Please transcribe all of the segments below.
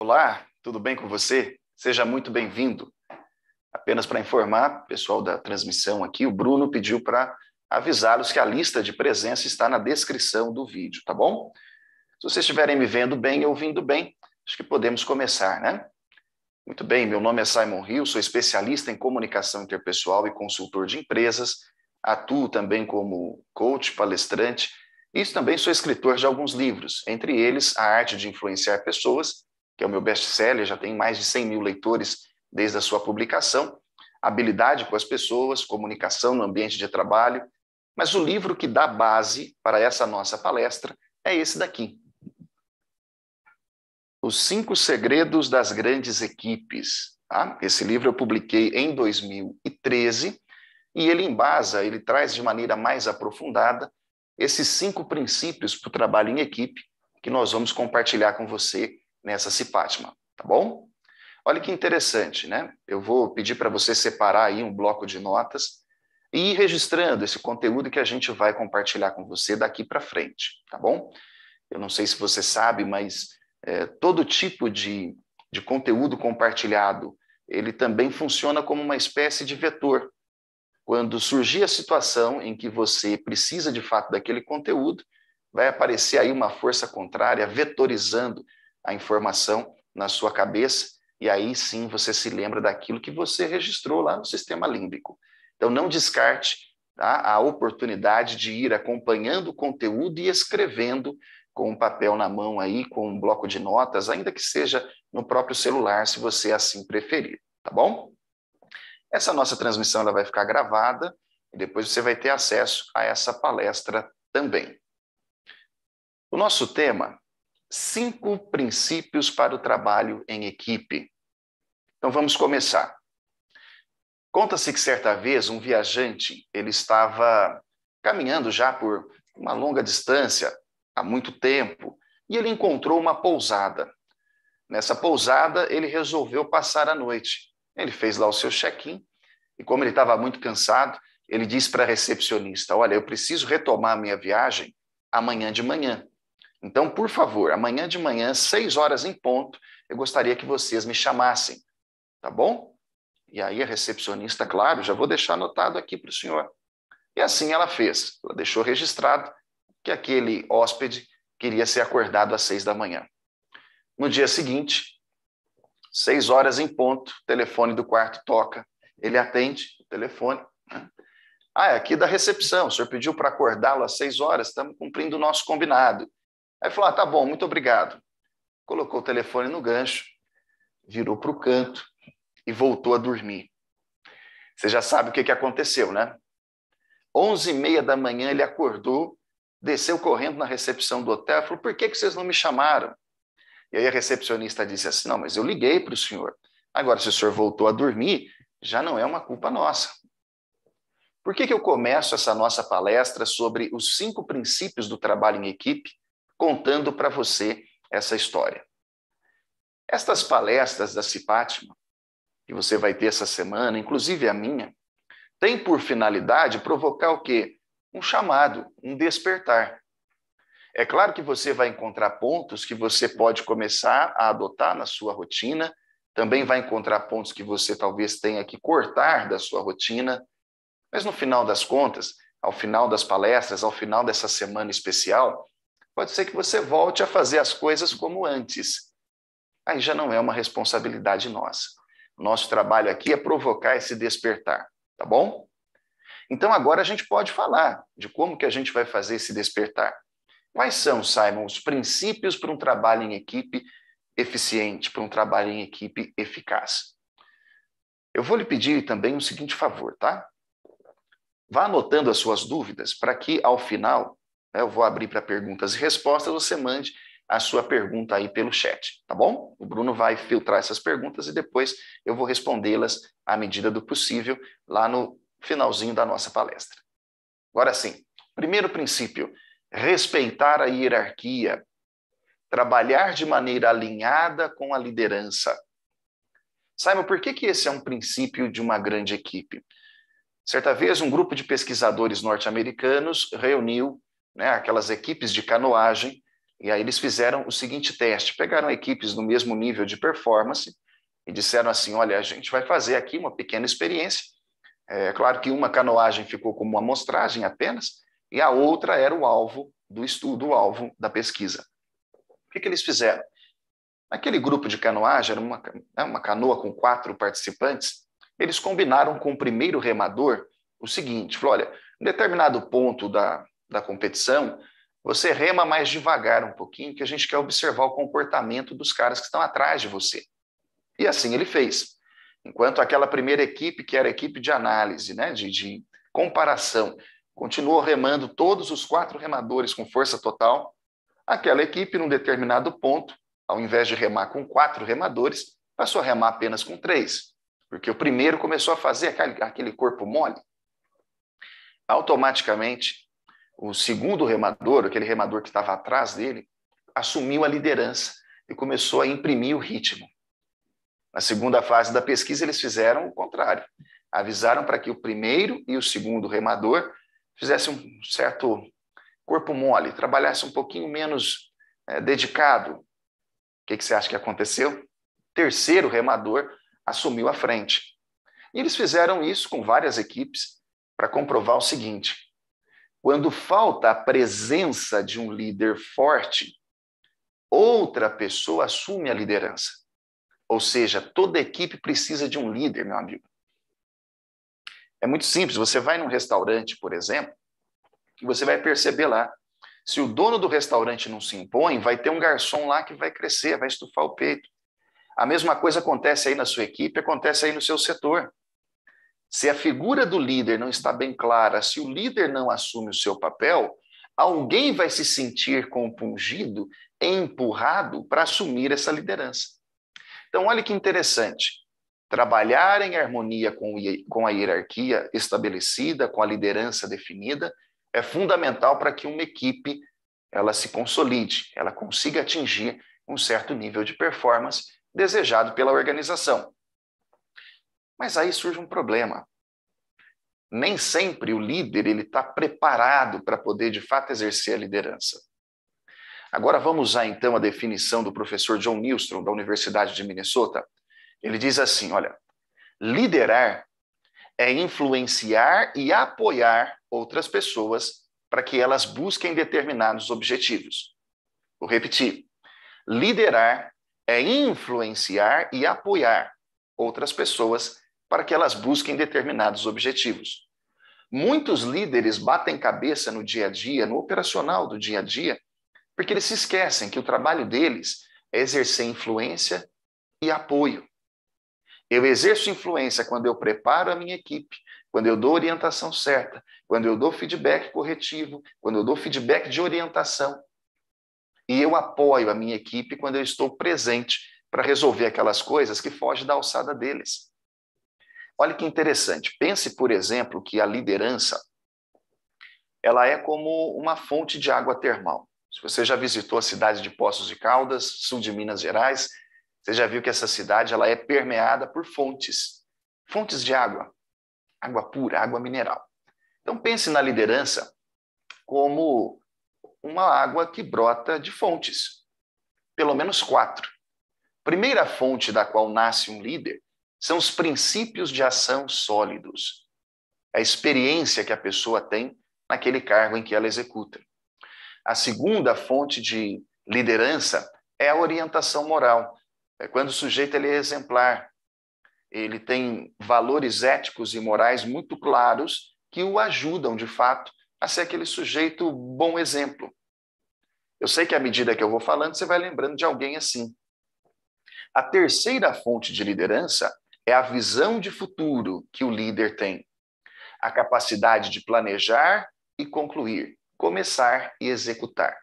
Olá, tudo bem com você? Seja muito bem-vindo. Apenas para informar, pessoal da transmissão aqui, o Bruno pediu para avisá-los que a lista de presença está na descrição do vídeo, tá bom? Se vocês estiverem me vendo bem e ouvindo bem, acho que podemos começar, né? Muito bem, meu nome é Simon Hill, sou especialista em comunicação interpessoal e consultor de empresas, atuo também como coach, palestrante, e também sou escritor de alguns livros, entre eles A Arte de Influenciar Pessoas, que é o meu best-seller, já tem mais de 100 mil leitores desde a sua publicação, Habilidade com as Pessoas, Comunicação no Ambiente de Trabalho, mas o livro que dá base para essa nossa palestra é esse daqui, Os 5 Segredos das Grandes Equipes. Tá? Esse livro eu publiquei em 2013 e ele embasa, ele traz de maneira mais aprofundada esses 5 princípios para o trabalho em equipe que nós vamos compartilhar com você nessa Cipatma, tá bom? Olha que interessante, né? Eu vou pedir para você separar aí um bloco de notas e ir registrando esse conteúdo que a gente vai compartilhar com você daqui para frente, tá bom? Eu não sei se você sabe, mas todo tipo de conteúdo compartilhado, ele também funciona como uma espécie de vetor. Quando surgir a situação em que você precisa de fato daquele conteúdo, vai aparecer aí uma força contrária vetorizando a informação na sua cabeça, e aí sim você se lembra daquilo que você registrou lá no sistema límbico. Então não descarte, tá, a oportunidade de ir acompanhando o conteúdo e escrevendo com um papel na mão aí, com um bloco de notas, ainda que seja no próprio celular, se você assim preferir, tá bom? Essa nossa transmissão ela vai ficar gravada e depois você vai ter acesso a essa palestra também. O nosso tema, 5 princípios para o trabalho em equipe. Então vamos começar. Conta-se que certa vez um viajante, ele estava caminhando já por uma longa distância, há muito tempo, e ele encontrou uma pousada. Nessa pousada, ele resolveu passar a noite. Ele fez lá o seu check-in, e como ele estava muito cansado, ele disse para a recepcionista, olha, eu preciso retomar a minha viagem amanhã de manhã. Então, por favor, amanhã de manhã, 6 horas em ponto, eu gostaria que vocês me chamassem, tá bom? E aí a recepcionista, claro, já vou deixar anotado aqui para o senhor. E assim ela fez, ela deixou registrado que aquele hóspede queria ser acordado às 6 da manhã. No dia seguinte, 6 horas em ponto, o telefone do quarto toca, ele atende o telefone. Né? Ah, é aqui da recepção, o senhor pediu para acordá-lo às 6 horas, estamos cumprindo o nosso combinado. Aí falou, tá bom, muito obrigado. Colocou o telefone no gancho, virou para o canto e voltou a dormir. Você já sabe o que aconteceu, né? 11h30 da manhã ele acordou, desceu correndo na recepção do hotel e falou, por que vocês não me chamaram? E aí a recepcionista disse assim, não, mas eu liguei para o senhor. Agora, se o senhor voltou a dormir, já não é uma culpa nossa. Por que eu começo essa nossa palestra sobre os 5 princípios do trabalho em equipe, contando para você essa história? Estas palestras da Cipatma, que você vai ter essa semana, inclusive a minha, tem por finalidade provocar o quê? Um chamado, um despertar. É claro que você vai encontrar pontos que você pode começar a adotar na sua rotina, também vai encontrar pontos que você talvez tenha que cortar da sua rotina, mas no final das contas, ao final das palestras, ao final dessa semana especial, pode ser que você volte a fazer as coisas como antes. Aí já não é uma responsabilidade nossa. Nosso trabalho aqui é provocar esse despertar, tá bom? Então agora a gente pode falar de como que a gente vai fazer esse despertar. Quais são, Simon, os princípios para um trabalho em equipe eficiente, para um trabalho em equipe eficaz? Eu vou lhe pedir também um seguinte favor, tá? Vá anotando as suas dúvidas para que, ao final, né, eu vou abrir para perguntas e respostas, você mande a sua pergunta aí pelo chat, tá bom? O Bruno vai filtrar essas perguntas e depois eu vou respondê-las à medida do possível lá no finalzinho da nossa palestra. Agora sim, primeiro princípio, respeitar a hierarquia, trabalhar de maneira alinhada com a liderança. Simon, por que esse é um princípio de uma grande equipe? Certa vez, um grupo de pesquisadores norte-americanos reuniu, né, aquelas equipes de canoagem E aí eles fizeram o seguinte teste, pegaram equipes no mesmo nível de performance e disseram assim, olha, a gente vai fazer aqui uma pequena experiência. É claro que uma canoagem ficou como uma amostragem apenas, e a outra era o alvo do estudo, o alvo da pesquisa. O que eles fizeram? Naquele grupo de canoagem, era uma canoa com 4 participantes, eles combinaram com o primeiro remador o seguinte, falou, olha, em determinado ponto da competição, você rema mais devagar um pouquinho, que a gente quer observar o comportamento dos caras que estão atrás de você. E assim ele fez. Enquanto aquela primeira equipe, que era a equipe de análise, né, de comparação, continuou remando todos os 4 remadores com força total, aquela equipe, num determinado ponto, ao invés de remar com 4 remadores, passou a remar apenas com 3, porque o primeiro começou a fazer aquele corpo mole. Automaticamente, o segundo remador, aquele remador que estava atrás dele, assumiu a liderança e começou a imprimir o ritmo. Na segunda fase da pesquisa, eles fizeram o contrário. Avisaram para que o primeiro e o segundo remador fizessem um certo corpo mole, trabalhasse um pouquinho menos dedicado. O que você acha que aconteceu? O terceiro remador assumiu a frente. E eles fizeram isso com várias equipes para comprovar o seguinte: quando falta a presença de um líder forte, outra pessoa assume a liderança. Ou seja, toda equipe precisa de um líder, meu amigo. É muito simples. Você vai num restaurante, por exemplo, e você vai perceber lá, se o dono do restaurante não se impõe, vai ter um garçom lá que vai crescer, vai estufar o peito. A mesma coisa acontece aí na sua equipe, acontece aí no seu setor. Se a figura do líder não está bem clara, se o líder não assume o seu papel, alguém vai se sentir compungido, empurrado para assumir essa liderança. Então, olha que interessante. Trabalhar em harmonia com a hierarquia estabelecida, com a liderança definida, é fundamental para que uma equipe ela se consolide, ela consiga atingir um certo nível de performance desejado pela organização. Mas aí surge um problema. Nem sempre o líder está preparado para poder, de fato, exercer a liderança. Agora vamos usar, então, a definição do professor John Nystrom, da Universidade de Minnesota. Ele diz assim, olha, liderar é influenciar e apoiar outras pessoas para que elas busquem determinados objetivos. Vou repetir. Liderar é influenciar e apoiar outras pessoas para que elas busquem determinados objetivos. Muitos líderes batem cabeça no dia a dia, no operacional do dia a dia, porque eles se esquecem que o trabalho deles é exercer influência e apoio. Eu exerço influência quando eu preparo a minha equipe, quando eu dou orientação certa, quando eu dou feedback corretivo, quando eu dou feedback de orientação. E eu apoio a minha equipe quando eu estou presente para resolver aquelas coisas que fogem da alçada deles. Olha que interessante. Pense, por exemplo, que a liderança ela é como uma fonte de água termal. Se você já visitou a cidade de Poços de Caldas, sul de Minas Gerais, você já viu que essa cidade ela é permeada por fontes de água, água pura, água mineral. Então pense na liderança como uma água que brota de fontes, pelo menos 4. Primeira fonte da qual nasce um líder são os princípios de ação sólidos, a experiência que a pessoa tem naquele cargo em que ela executa. A segunda fonte de liderança é a orientação moral. É quando o sujeito ele é exemplar, ele tem valores éticos e morais muito claros que o ajudam, de fato, a ser aquele sujeito bom exemplo. Eu sei que à medida que eu vou falando, você vai lembrando de alguém assim. A terceira fonte de liderança é a visão de futuro que o líder tem. A capacidade de planejar e concluir, começar e executar.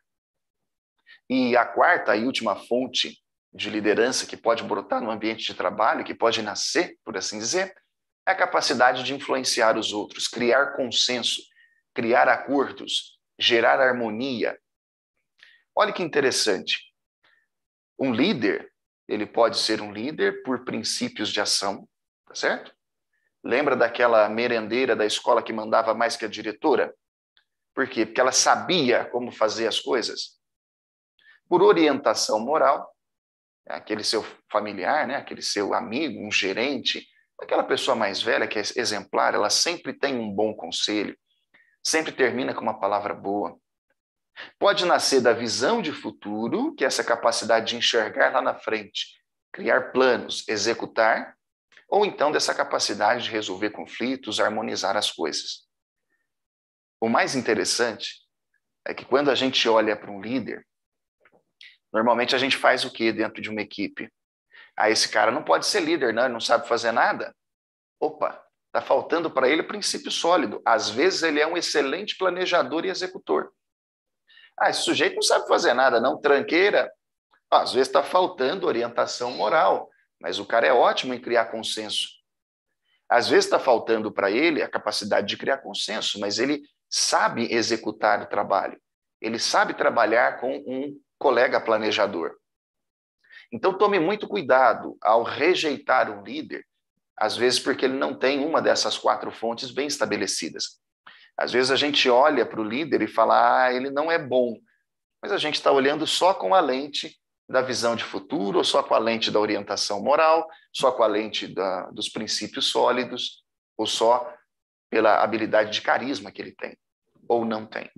E a quarta e última fonte de liderança que pode brotar no ambiente de trabalho, que pode nascer, por assim dizer, é a capacidade de influenciar os outros, criar consenso, criar acordos, gerar harmonia. Olha que interessante. Um líder, ele pode ser um líder por princípios de ação, tá certo? Lembra daquela merendeira da escola que mandava mais que a diretora? Por quê? Porque ela sabia como fazer as coisas. por orientação moral, aquele seu familiar, né? Aquele seu amigo, um gerente, aquela pessoa mais velha que é exemplar, ela sempre tem um bom conselho, sempre termina com uma palavra boa. Pode nascer da visão de futuro, que é essa capacidade de enxergar lá na frente, criar planos, executar, ou então dessa capacidade de resolver conflitos, harmonizar as coisas. O mais interessante é que quando a gente olha para um líder, normalmente a gente faz o quê dentro de uma equipe? Esse cara não pode ser líder, não, ele não sabe fazer nada. Opa, está faltando para ele princípio sólido. Às vezes ele é um excelente planejador e executor. Esse sujeito não sabe fazer nada, não, tranqueira. Às vezes está faltando orientação moral, mas o cara é ótimo em criar consenso. Às vezes está faltando para ele a capacidade de criar consenso, mas ele sabe executar o trabalho. Ele sabe trabalhar com um colega planejador. Então tome muito cuidado ao rejeitar um líder, às vezes porque ele não tem uma dessas 4 fontes bem estabelecidas. Às vezes a gente olha para o líder e fala, ele não é bom, mas a gente está olhando só com a lente da visão de futuro, ou só com a lente da orientação moral, só com a lente dos princípios sólidos, ou só pela habilidade de carisma que ele tem, ou não tem.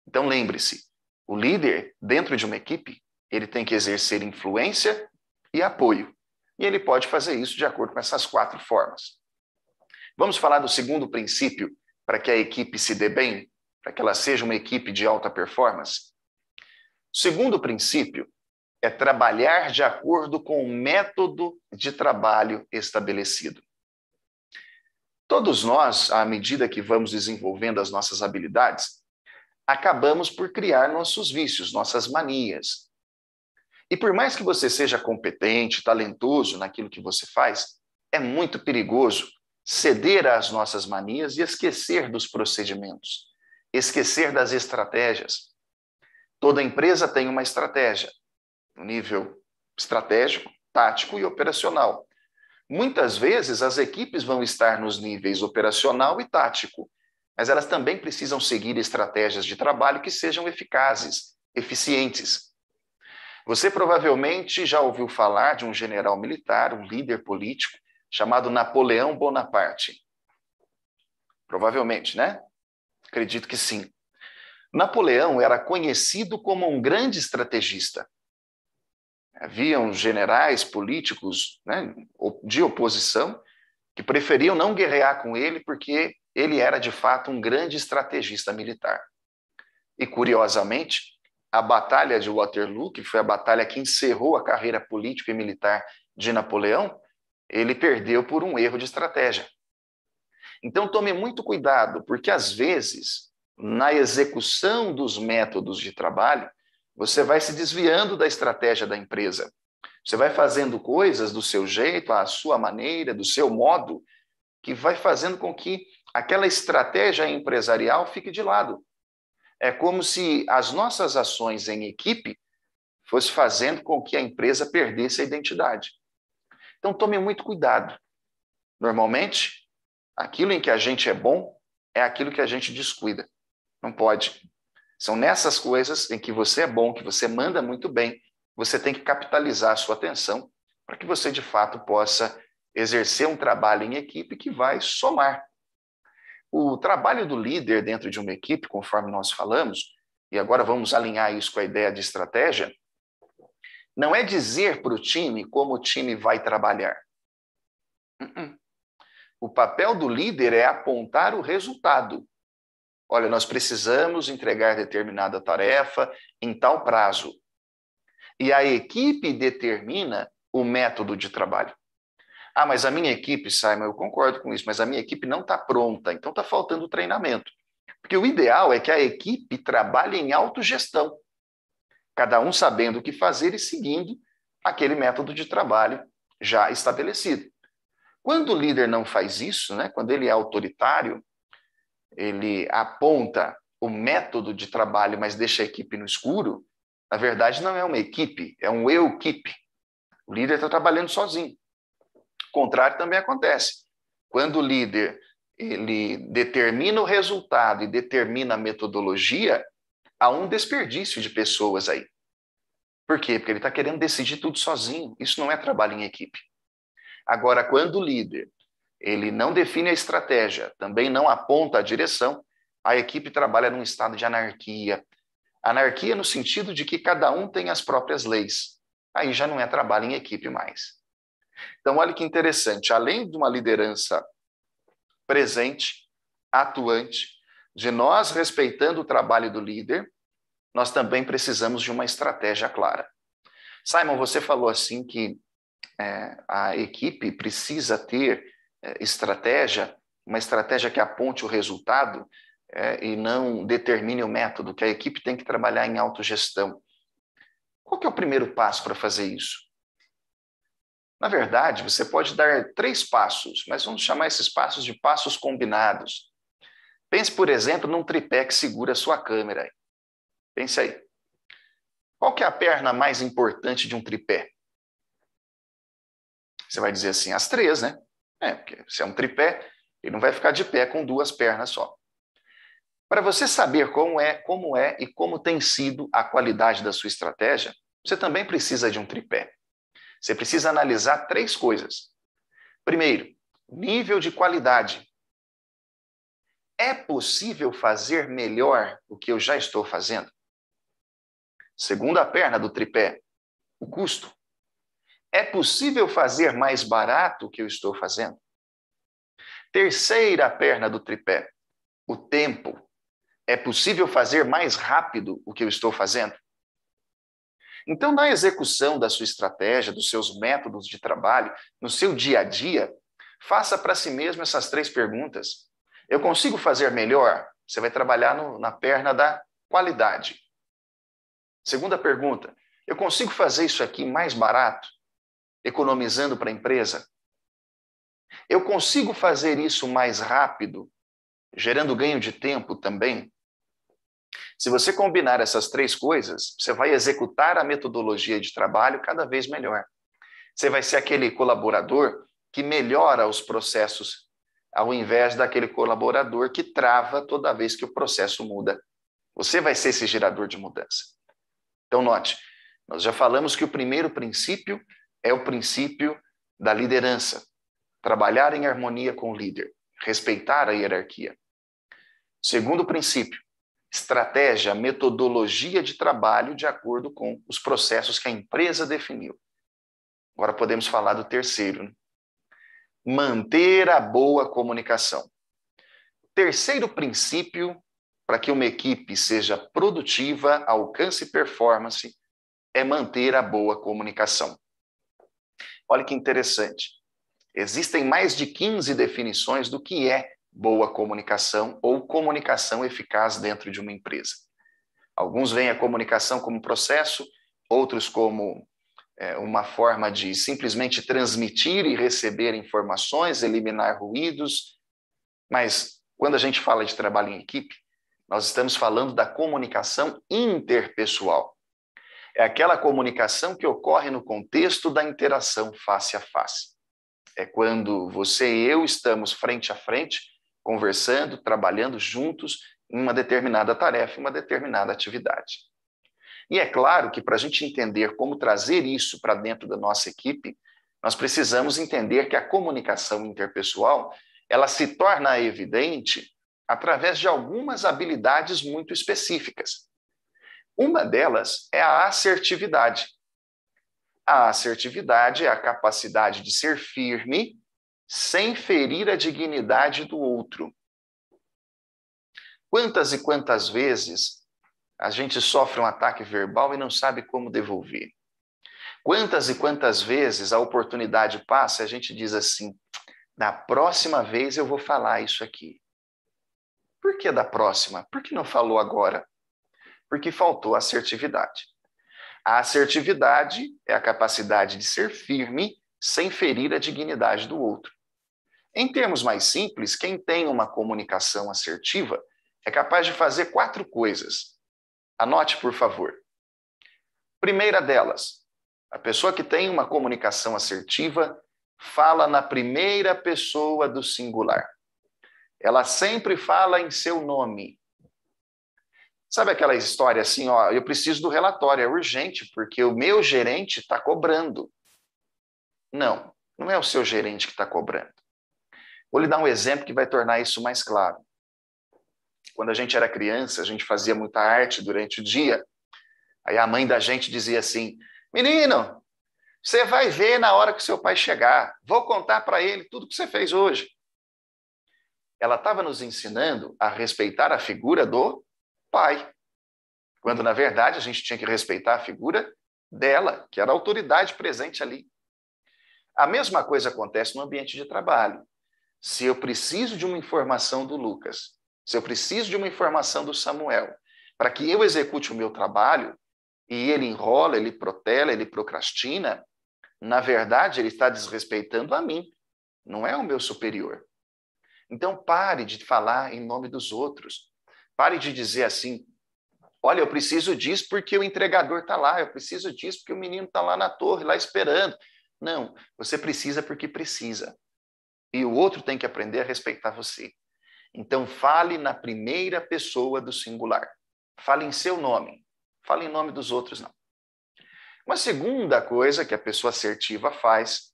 Então lembre-se, o líder, dentro de uma equipe, ele tem que exercer influência e apoio. E ele pode fazer isso de acordo com essas 4 formas. Vamos falar do segundo princípio para que a equipe se dê bem, para que ela seja uma equipe de alta performance? O segundo princípio é trabalhar de acordo com o método de trabalho estabelecido. Todos nós, à medida que vamos desenvolvendo as nossas habilidades, acabamos por criar nossos vícios, nossas manias. E por mais que você seja competente, talentoso naquilo que você faz, é muito perigoso ceder às nossas manias e esquecer dos procedimentos, esquecer das estratégias. Toda empresa tem uma estratégia, no nível estratégico, tático e operacional. Muitas vezes as equipes vão estar nos níveis operacional e tático, mas elas também precisam seguir estratégias de trabalho que sejam eficazes, eficientes. Você provavelmente já ouviu falar de um general militar, um líder político, chamado Napoleão Bonaparte. Provavelmente, né? Acredito que sim. Napoleão era conhecido como um grande estrategista. Haviam generais políticos, né, de oposição que preferiam não guerrear com ele porque ele era, de fato, um grande estrategista militar. E, curiosamente, a Batalha de Waterloo, que foi a batalha que encerrou a carreira política e militar de Napoleão, ele perdeu por um erro de estratégia. Então, tome muito cuidado, porque, às vezes, na execução dos métodos de trabalho, você vai se desviando da estratégia da empresa. Você vai fazendo coisas do seu jeito, à sua maneira, do seu modo, que vai fazendo com que aquela estratégia empresarial fique de lado. É como se as nossas ações em equipe fossem fazendo com que a empresa perdesse a identidade. Então, tome muito cuidado. Normalmente, aquilo em que a gente é bom é aquilo que a gente descuida. Não pode. São nessas coisas em que você é bom, que você manda muito bem, você tem que capitalizar a sua atenção para que você, de fato, possa exercer um trabalho em equipe que vai somar. O trabalho do líder dentro de uma equipe, conforme nós falamos, e agora vamos alinhar isso com a ideia de estratégia, não é dizer para o time como o time vai trabalhar. O papel do líder é apontar o resultado. Olha, nós precisamos entregar determinada tarefa em tal prazo. E a equipe determina o método de trabalho. Mas a minha equipe, Simon, eu concordo com isso, mas a minha equipe não está pronta, então está faltando treinamento. Porque o ideal é que a equipe trabalhe em autogestão, cada um sabendo o que fazer e seguindo aquele método de trabalho já estabelecido. Quando o líder não faz isso, né, quando ele é autoritário, ele aponta o método de trabalho, mas deixa a equipe no escuro, na verdade não é uma equipe, é um eu-equipe. O líder está trabalhando sozinho. O contrário também acontece. Quando o líder ele determina o resultado e determina a metodologia, há um desperdício de pessoas aí. Por quê? Porque ele está querendo decidir tudo sozinho. Isso não é trabalho em equipe. Agora, quando o líder ele não define a estratégia, também não aponta a direção, a equipe trabalha num estado de anarquia. Anarquia no sentido de que cada um tem as próprias leis. Aí já não é trabalho em equipe mais. Então, olha que interessante. Além de uma liderança presente, atuante, de nós respeitando o trabalho do líder, nós também precisamos de uma estratégia clara. Simon, você falou assim que a equipe precisa ter estratégia, uma estratégia que aponte o resultado e não determine o método, que a equipe tem que trabalhar em autogestão. Qual que é o primeiro passo para fazer isso? Na verdade, você pode dar 3 passos, mas vamos chamar esses passos de passos combinados. Pense, por exemplo, num tripé que segura a sua câmera. Pense aí. Qual que é a perna mais importante de um tripé? Você vai dizer assim, as 3, né? Porque se é um tripé, ele não vai ficar de pé com 2 pernas só. Para você saber como é e como tem sido a qualidade da sua estratégia, você também precisa de um tripé. Você precisa analisar 3 coisas. Primeiro, nível de qualidade. É possível fazer melhor o que eu já estou fazendo? Segunda perna do tripé, o custo. É possível fazer mais barato o que eu estou fazendo? Terceira perna do tripé, o tempo. É possível fazer mais rápido o que eu estou fazendo? Então, na execução da sua estratégia, dos seus métodos de trabalho, no seu dia a dia, faça para si mesmo essas 3 perguntas. Eu consigo fazer melhor? Você vai trabalhar na perna da qualidade. Segunda pergunta, eu consigo fazer isso aqui mais barato, economizando para a empresa? Eu consigo fazer isso mais rápido, gerando ganho de tempo também? Se você combinar essas 3 coisas, você vai executar a metodologia de trabalho cada vez melhor. Você vai ser aquele colaborador que melhora os processos, ao invés daquele colaborador que trava toda vez que o processo muda. Você vai ser esse gerador de mudança. Então, note, nós já falamos que o primeiro princípio é o princípio da liderança. Trabalhar em harmonia com o líder, respeitar a hierarquia. Segundo princípio, estratégia, metodologia de trabalho de acordo com os processos que a empresa definiu. Agora podemos falar do terceiro, né? Manter a boa comunicação. Terceiro princípio para que uma equipe seja produtiva, alcance performance, é manter a boa comunicação. Olha que interessante. Existem mais de 15 definições do que é boa comunicação ou comunicação eficaz dentro de uma empresa. Alguns veem a comunicação como processo, outros como uma forma de simplesmente transmitir e receber informações, eliminar ruídos. Mas quando a gente fala de trabalho em equipe, nós estamos falando da comunicação interpessoal. É aquela comunicação que ocorre no contexto da interação face a face. É quando você e eu estamos frente a frente, conversando, trabalhando juntos em uma determinada tarefa, uma determinada atividade. E é claro que para a gente entender como trazer isso para dentro da nossa equipe, nós precisamos entender que a comunicação interpessoal, ela se torna evidente através de algumas habilidades muito específicas. Uma delas é a assertividade. A assertividade é a capacidade de ser firme sem ferir a dignidade do outro. Quantas e quantas vezes a gente sofre um ataque verbal e não sabe como devolver? Quantas e quantas vezes a oportunidade passa e a gente diz assim, da próxima vez eu vou falar isso aqui. Por que da próxima? Por que não falou agora? Porque faltou assertividade. A assertividade é a capacidade de ser firme sem ferir a dignidade do outro. Em termos mais simples, quem tem uma comunicação assertiva é capaz de fazer 4 coisas. Anote, por favor. Primeira delas, a pessoa que tem uma comunicação assertiva fala na primeira pessoa do singular. Ela sempre fala em seu nome. Sabe aquela história assim, ó, eu preciso do relatório, é urgente, porque o meu gerente está cobrando. Não, não é o seu gerente que está cobrando. Vou lhe dar um exemplo que vai tornar isso mais claro. Quando a gente era criança, a gente fazia muita arte durante o dia. Aí a mãe da gente dizia assim, menino, você vai ver na hora que seu pai chegar. Vou contar para ele tudo que você fez hoje. Ela estava nos ensinando a respeitar a figura do pai, quando, na verdade, a gente tinha que respeitar a figura dela, que era a autoridade presente ali. A mesma coisa acontece no ambiente de trabalho. Se eu preciso de uma informação do Lucas, se eu preciso de uma informação do Samuel, para que eu execute o meu trabalho, e ele enrola, ele protela, ele procrastina, na verdade, ele está desrespeitando a mim, não é o meu superior. Então, pare de falar em nome dos outros. Pare de dizer assim, olha, eu preciso disso porque o entregador está lá, eu preciso disso porque o menino está lá na torre, lá esperando. Não, você precisa porque precisa. E o outro tem que aprender a respeitar você. Então, fale na primeira pessoa do singular. Fale em seu nome. Fale em nome dos outros, não. Uma segunda coisa que a pessoa assertiva faz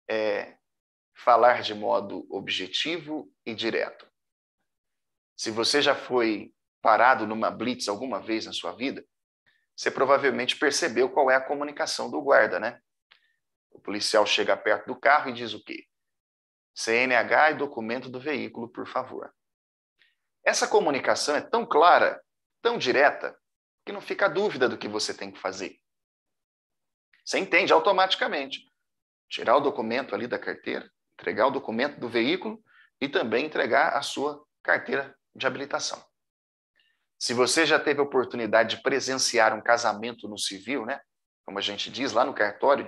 é falar de modo objetivo e direto. Se você já foi parado numa blitz alguma vez na sua vida, você provavelmente percebeu qual é a comunicação do guarda, né? O policial chega perto do carro e diz o quê? CNH e documento do veículo, por favor. Essa comunicação é tão clara, tão direta, que não fica dúvida do que você tem que fazer. Você entende automaticamente. Tirar o documento ali da carteira, entregar o documento do veículo e também entregar a sua carteira de habilitação. Se você já teve a oportunidade de presenciar um casamento no civil, né, como a gente diz lá no cartório,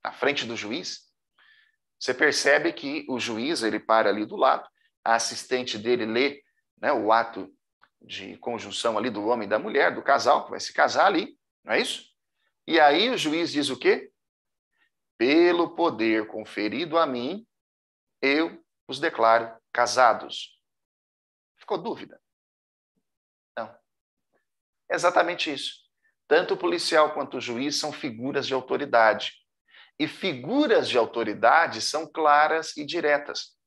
na frente do juiz, você percebe que o juiz ele para ali do lado, a assistente dele lê, né, o ato de conjunção ali do homem e da mulher, do casal que vai se casar ali, não é isso? E aí o juiz diz o quê? Pelo poder conferido a mim, eu os declaro casados. Ficou dúvida? Não. É exatamente isso. Tanto o policial quanto o juiz são figuras de autoridade. E figuras de autoridade são claras e diretas.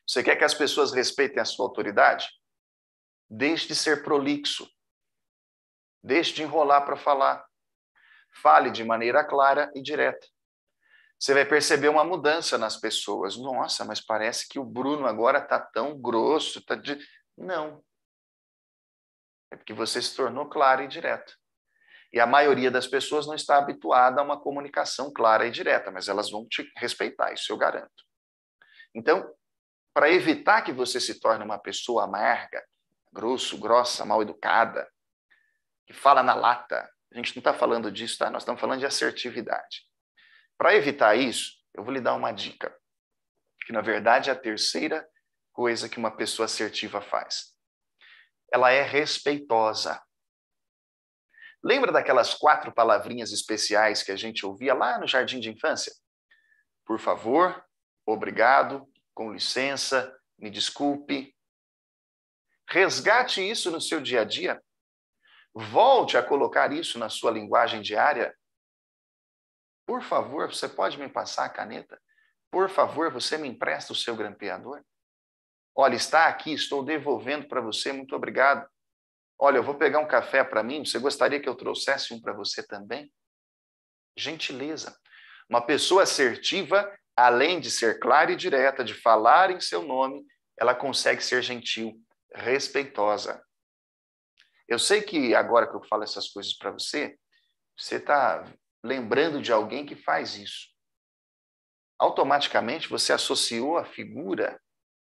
Você quer que as pessoas respeitem a sua autoridade? Deixe de ser prolixo. Deixe de enrolar para falar. Fale de maneira clara e direta. Você vai perceber uma mudança nas pessoas. Nossa, mas parece que o Bruno agora está tão grosso. Não. É porque você se tornou claro e direto. E a maioria das pessoas não está habituada a uma comunicação clara e direta, mas elas vão te respeitar, isso eu garanto. Então, para evitar que você se torne uma pessoa amarga, grossa, mal educada, que fala na lata, a gente não está falando disso, tá? Nós estamos falando de assertividade. Para evitar isso, eu vou lhe dar uma dica, que na verdade é a terceira coisa que uma pessoa assertiva faz. Ela é respeitosa. Lembra daquelas 4 palavrinhas especiais que a gente ouvia lá no jardim de infância? Por favor, obrigado, com licença, me desculpe. Resgate isso no seu dia a dia. Volte a colocar isso na sua linguagem diária. Por favor, você pode me passar a caneta? Por favor, você me empresta o seu grampeador? Olha, está aqui, estou devolvendo para você, muito obrigado. Olha, eu vou pegar um café para mim, você gostaria que eu trouxesse um para você também? Gentileza. Uma pessoa assertiva, além de ser clara e direta, de falar em seu nome, ela consegue ser gentil, respeitosa. Eu sei que agora que eu falo essas coisas para você, você está lembrando de alguém que faz isso. Automaticamente você associou a figura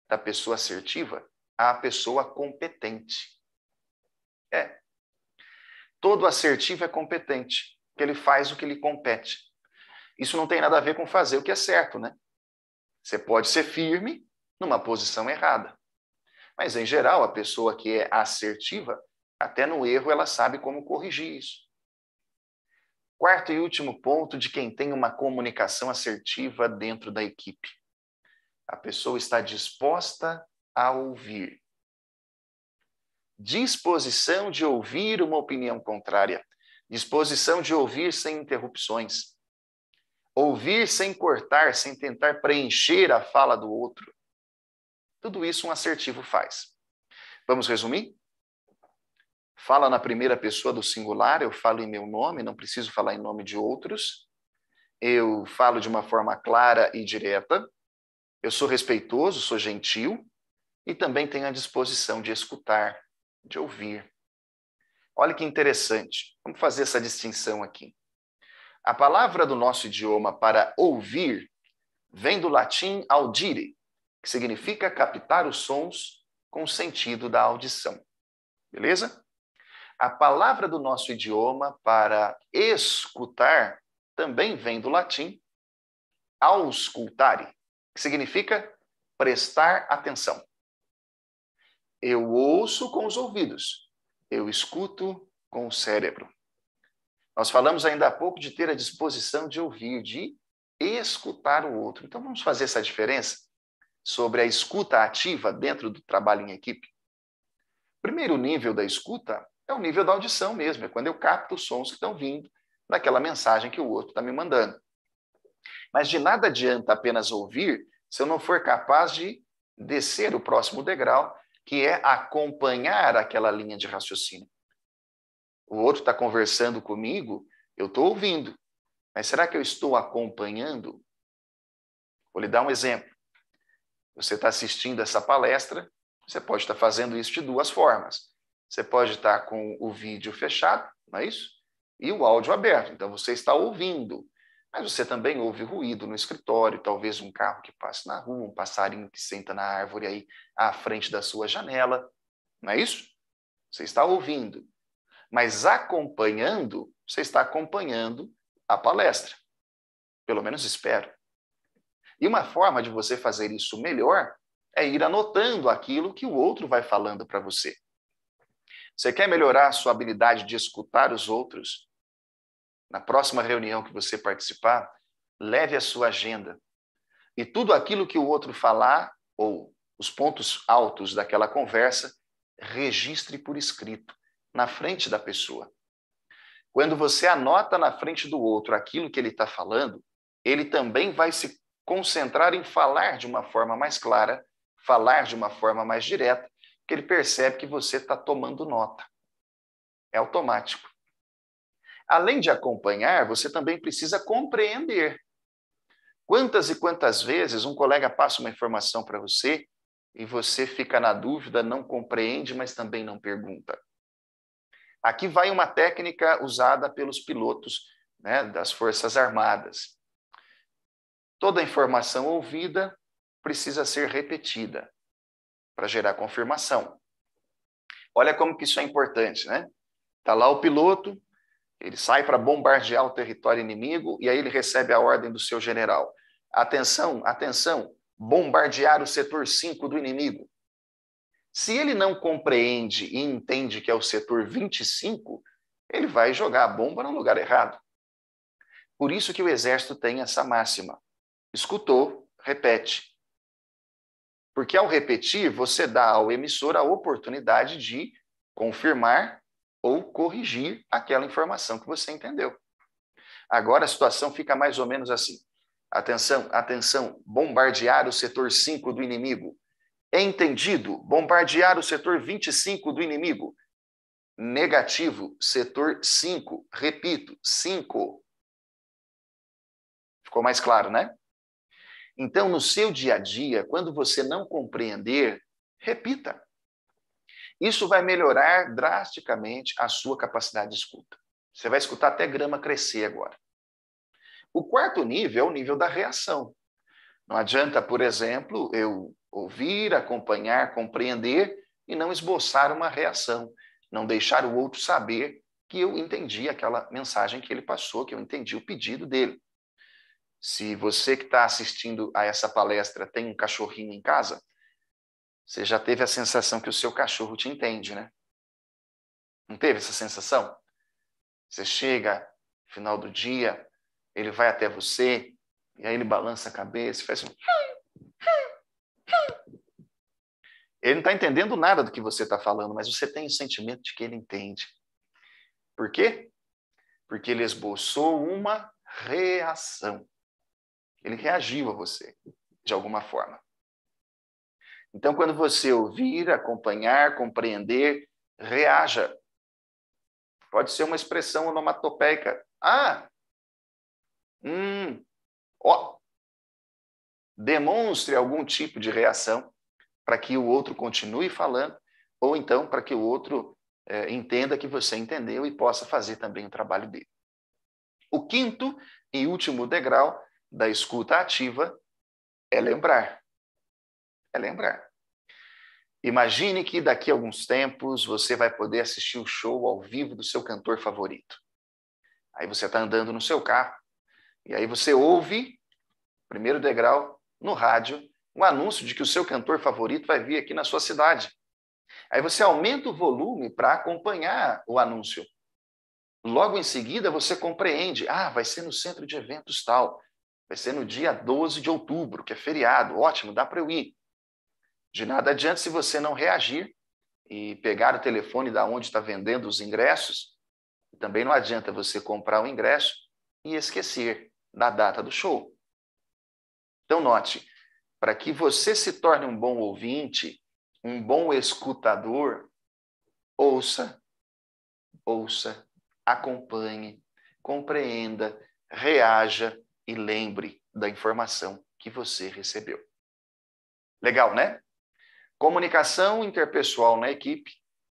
da pessoa assertiva à pessoa competente. Todo assertivo é competente, porque ele faz o que lhe compete. Isso não tem nada a ver com fazer o que é certo, né? Você pode ser firme numa posição errada. Mas, em geral, a pessoa que é assertiva, até no erro, ela sabe como corrigir isso. Quarto e último ponto de quem tem uma comunicação assertiva dentro da equipe. A pessoa está disposta a ouvir. disposição de ouvir uma opinião contrária, disposição de ouvir sem interrupções, ouvir sem cortar, sem tentar preencher a fala do outro. Tudo isso um assertivo faz. Vamos resumir? Fala na primeira pessoa do singular, eu falo em meu nome, não preciso falar em nome de outros. Eu falo de uma forma clara e direta. Eu sou respeitoso, sou gentil e também tenho a disposição de escutar, de ouvir. Olha que interessante. Vamos fazer essa distinção aqui. A palavra do nosso idioma para ouvir vem do latim audire, que significa captar os sons com o sentido da audição. Beleza? A palavra do nosso idioma para escutar também vem do latim auscultare, que significa prestar atenção. Eu ouço com os ouvidos, eu escuto com o cérebro. Nós falamos ainda há pouco de ter a disposição de ouvir, de escutar o outro. Então vamos fazer essa diferença sobre a escuta ativa dentro do trabalho em equipe. O primeiro nível da escuta é o nível da audição mesmo, é quando eu capto os sons que estão vindo daquela mensagem que o outro está me mandando. Mas de nada adianta apenas ouvir se eu não for capaz de descer o próximo degrau, que é acompanhar aquela linha de raciocínio. O outro está conversando comigo, eu estou ouvindo, mas será que eu estou acompanhando? Vou lhe dar um exemplo. Você está assistindo essa palestra, você pode estar fazendo isso de duas formas. Você pode estar com o vídeo fechado, não é isso? E o áudio aberto. Então, você está ouvindo. Mas você também ouve ruído no escritório, talvez um carro que passe na rua, um passarinho que senta na árvore aí à frente da sua janela. Não é isso? Você está ouvindo. Mas acompanhando, você está acompanhando a palestra. Pelo menos espero. E uma forma de você fazer isso melhor é ir anotando aquilo que o outro vai falando para você. Você quer melhorar a sua habilidade de escutar os outros? Na próxima reunião que você participar, leve a sua agenda. E tudo aquilo que o outro falar, ou os pontos altos daquela conversa, registre por escrito, na frente da pessoa. Quando você anota na frente do outro aquilo que ele está falando, ele também vai se concentrar em falar de uma forma mais clara, falar de uma forma mais direta, porque ele percebe que você está tomando nota. É automático. Além de acompanhar, você também precisa compreender. Quantas e quantas vezes um colega passa uma informação para você e você fica na dúvida, não compreende, mas também não pergunta? Aqui vai uma técnica usada pelos pilotos, né, das Forças Armadas. Toda informação ouvida precisa ser repetida para gerar confirmação. Olha como que isso é importante, né? Está lá o piloto, ele sai para bombardear o território inimigo e aí ele recebe a ordem do seu general. Atenção, atenção, bombardear o setor 5 do inimigo. Se ele não compreende e entende que é o setor 25, ele vai jogar a bomba no lugar errado. Por isso que o exército tem essa máxima. Escutou, repete. Porque ao repetir, você dá ao emissor a oportunidade de confirmar ou corrigir aquela informação que você entendeu. Agora a situação fica mais ou menos assim. Atenção, atenção, bombardear o setor 5 do inimigo. Entendido, bombardear o setor 25 do inimigo. Negativo, setor 5. Repito, 5. Ficou mais claro, né? Então, no seu dia a dia, quando você não compreender, repita. Isso vai melhorar drasticamente a sua capacidade de escuta. Você vai escutar até grama crescer agora. O quarto nível é o nível da reação. Não adianta, por exemplo, eu ouvir, acompanhar, compreender e não esboçar uma reação. Não deixar o outro saber que eu entendi aquela mensagem que ele passou, que eu entendi o pedido dele. Se você que está assistindo a essa palestra tem um cachorrinho em casa, você já teve a sensação que o seu cachorro te entende, né? Não teve essa sensação? Você chega no final do dia, ele vai até você, e aí ele balança a cabeça e faz um... Ele não está entendendo nada do que você está falando, mas você tem o sentimento de que ele entende. Por quê? Porque ele esboçou uma reação. Ele reagiu a você, de alguma forma. Então, quando você ouvir, acompanhar, compreender, reaja. Pode ser uma expressão onomatopeica. Ah, ó. Demonstre algum tipo de reação para que o outro continue falando, ou então para que o outro entenda que você entendeu e possa fazer também o trabalho dele. O quinto e último degrau da escuta ativa é lembrar. É lembrar. Imagine que daqui a alguns tempos você vai poder assistir o show ao vivo do seu cantor favorito. Aí você está andando no seu carro, e aí você ouve, primeiro degrau, no rádio, um anúncio de que o seu cantor favorito vai vir aqui na sua cidade. Aí você aumenta o volume para acompanhar o anúncio. Logo em seguida, você compreende, vai ser no centro de eventos tal, vai ser no dia 12 de outubro, que é feriado, ótimo, dá para eu ir. De nada adianta se você não reagir e pegar o telefone da onde está vendendo os ingressos. Também não adianta você comprar o ingresso e esquecer da data do show. Então, note, para que você se torne um bom ouvinte, um bom escutador, ouça, acompanhe, compreenda, reaja e lembre da informação que você recebeu. Legal, né? Comunicação interpessoal na equipe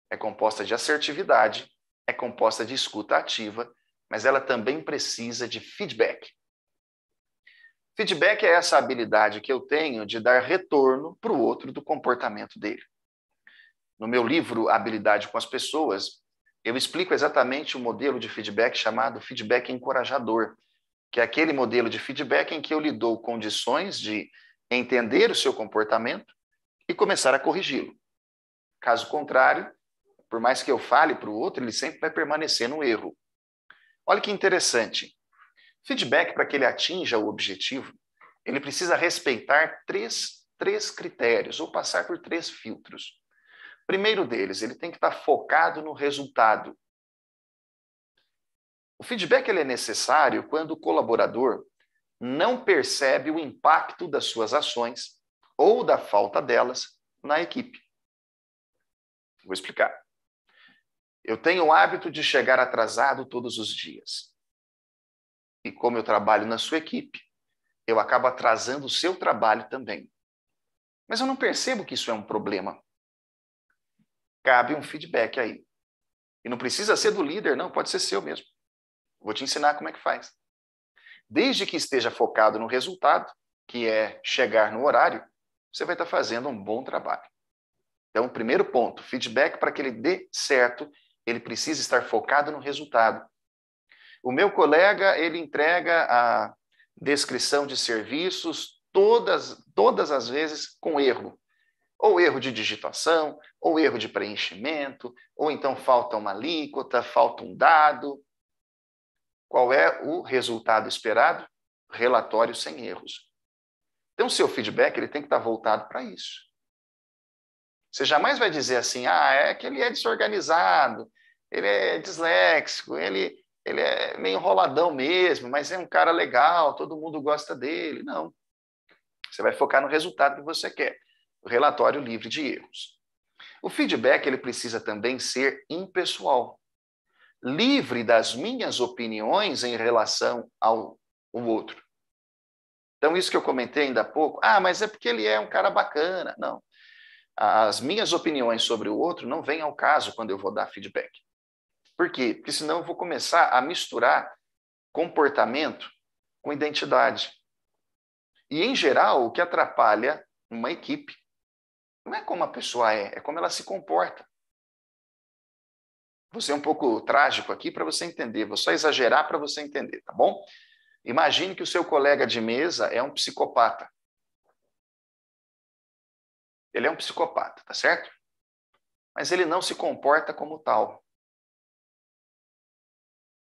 é composta de assertividade, é composta de escuta ativa, mas ela também precisa de feedback. Feedback é essa habilidade que eu tenho de dar retorno para o outro do comportamento dele. No meu livro Habilidade com as Pessoas, eu explico exatamente o modelo de feedback chamado feedback encorajador, que é aquele modelo de feedback em que eu lhe dou condições de entender o seu comportamento e começar a corrigi-lo. Caso contrário, por mais que eu fale para o outro, ele sempre vai permanecer no erro. Olha que interessante. Feedback, para que ele atinja o objetivo, ele precisa respeitar três critérios, ou passar por 3 filtros. Primeiro deles, ele tem que estar focado no resultado. O feedback ele é necessário quando o colaborador não percebe o impacto das suas ações ou da falta delas na equipe. Vou explicar. Eu tenho o hábito de chegar atrasado todos os dias. E como eu trabalho na sua equipe, eu acabo atrasando o seu trabalho também. Mas eu não percebo que isso é um problema. Cabe um feedback aí. E não precisa ser do líder, não, pode ser seu mesmo. Vou te ensinar como é que faz. Desde que esteja focado no resultado, que é chegar no horário, você vai estar fazendo um bom trabalho. Então, primeiro ponto, feedback para que ele dê certo, ele precisa estar focado no resultado. O meu colega, ele entrega a descrição de serviços todas as vezes com erro. Ou erro de digitação, ou erro de preenchimento, ou então falta uma alíquota, falta um dado. Qual é o resultado esperado? Relatório sem erros. Então, o seu feedback ele tem que estar voltado para isso. Você jamais vai dizer assim, é que ele é desorganizado, ele é disléxico, ele é meio enroladão mesmo, mas é um cara legal, todo mundo gosta dele. Não. Você vai focar no resultado que você quer. O relatório livre de erros. O feedback ele precisa também ser impessoal. Livre das minhas opiniões em relação ao outro. Então, isso que eu comentei ainda há pouco, mas é porque ele é um cara bacana. Não. As minhas opiniões sobre o outro não vêm ao caso quando eu vou dar feedback. Por quê? Porque senão eu vou começar a misturar comportamento com identidade. E, em geral, o que atrapalha uma equipe não é como a pessoa é como ela se comporta. Vou ser um pouco trágico aqui para você entender, vou só exagerar para você entender, tá bom? Imagine que o seu colega de mesa é um psicopata. Ele é um psicopata, tá certo? Mas ele não se comporta como tal.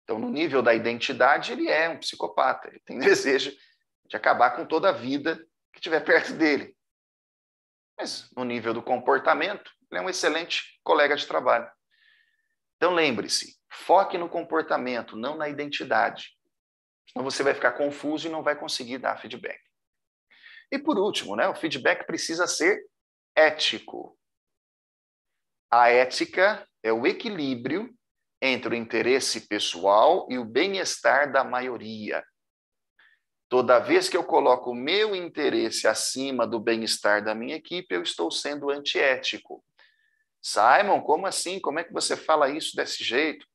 Então, no nível da identidade, ele é um psicopata. Ele tem desejo de acabar com toda a vida que estiver perto dele. Mas no nível do comportamento, ele é um excelente colega de trabalho. Então lembre-se, foque no comportamento, não na identidade. Senão você vai ficar confuso e não vai conseguir dar feedback. E por último, né, o feedback precisa ser ético. A ética é o equilíbrio entre o interesse pessoal e o bem-estar da maioria. Toda vez que eu coloco o meu interesse acima do bem-estar da minha equipe, eu estou sendo antiético. Simon, como assim? Como é que você fala isso desse jeito?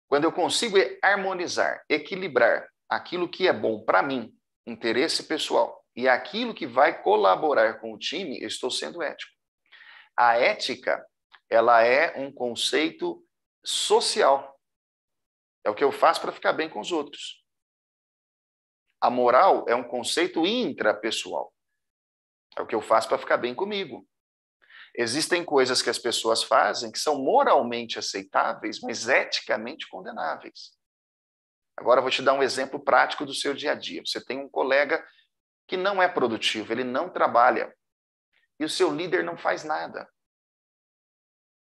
Quando eu consigo harmonizar, equilibrar aquilo que é bom para mim, interesse pessoal, e aquilo que vai colaborar com o time, eu estou sendo ético. A ética, ela é um conceito social. É o que eu faço para ficar bem com os outros. A moral é um conceito intrapessoal. É o que eu faço para ficar bem comigo. Existem coisas que as pessoas fazem que são moralmente aceitáveis, mas eticamente condenáveis. Agora eu vou te dar um exemplo prático do seu dia a dia. Você tem um colega que não é produtivo, ele não trabalha, e o seu líder não faz nada.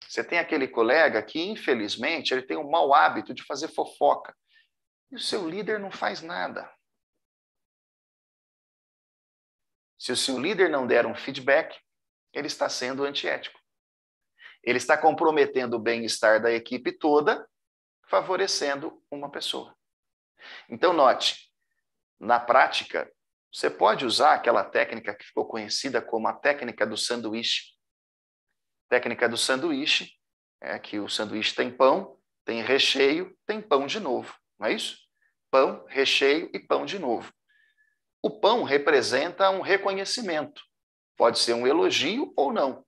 Você tem aquele colega que, infelizmente, ele tem o mau hábito de fazer fofoca, e o seu líder não faz nada. Se o seu líder não der um feedback, ele está sendo antiético. Ele está comprometendo o bem-estar da equipe toda, favorecendo uma pessoa. Então, note, na prática, você pode usar aquela técnica que ficou conhecida como a técnica do sanduíche. A técnica do sanduíche é que o sanduíche tem pão, tem recheio, tem pão de novo, não é isso? Pão, recheio e pão de novo. O pão representa um reconhecimento. Pode ser um elogio ou não.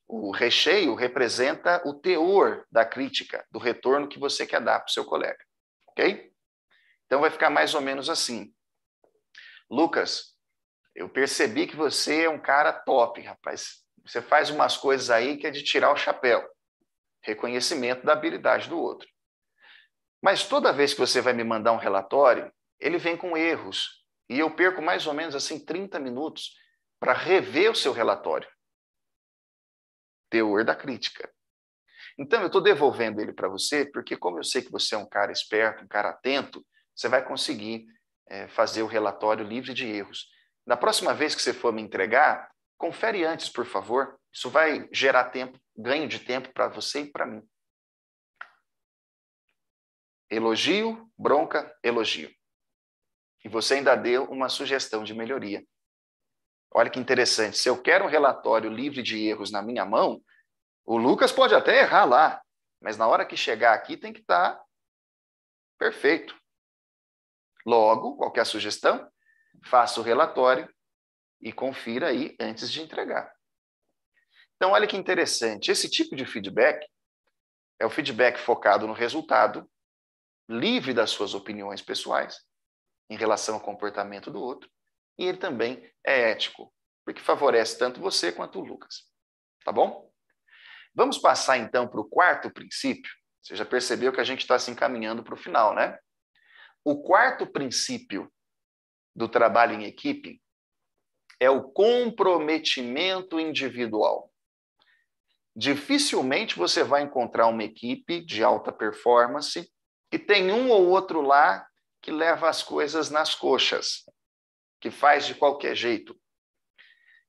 O recheio representa o teor da crítica, do retorno que você quer dar para o seu colega. Ok? Então vai ficar mais ou menos assim. Lucas, eu percebi que você é um cara top, rapaz. Você faz umas coisas aí que é de tirar o chapéu. Reconhecimento da habilidade do outro. Mas toda vez que você vai me mandar um relatório, ele vem com erros. E eu perco mais ou menos assim 30 minutos para rever o seu relatório. Teor da crítica. Então, eu estou devolvendo ele para você, porque como eu sei que você é um cara esperto, um cara atento, você vai conseguir fazer o relatório livre de erros. Na próxima vez que você for me entregar, confere antes, por favor. Isso vai gerar tempo, ganho de tempo para você e para mim. Elogio, bronca, elogio. E você ainda deu uma sugestão de melhoria. Olha que interessante. Se eu quero um relatório livre de erros na minha mão, o Lucas pode até errar lá, mas na hora que chegar aqui tem que estar perfeito. Logo, qualquer sugestão, faça o relatório e confira aí antes de entregar. Então, olha que interessante. Esse tipo de feedback é o feedback focado no resultado, livre das suas opiniões pessoais em relação ao comportamento do outro, e ele também é ético, porque favorece tanto você quanto o Lucas. Tá bom? Vamos passar então para o quarto princípio. Você já percebeu que a gente está se encaminhando para o final, né? O quarto princípio do trabalho em equipe é o comprometimento individual. Dificilmente você vai encontrar uma equipe de alta performance que tem um ou outro lá que leva as coisas nas coxas, que faz de qualquer jeito.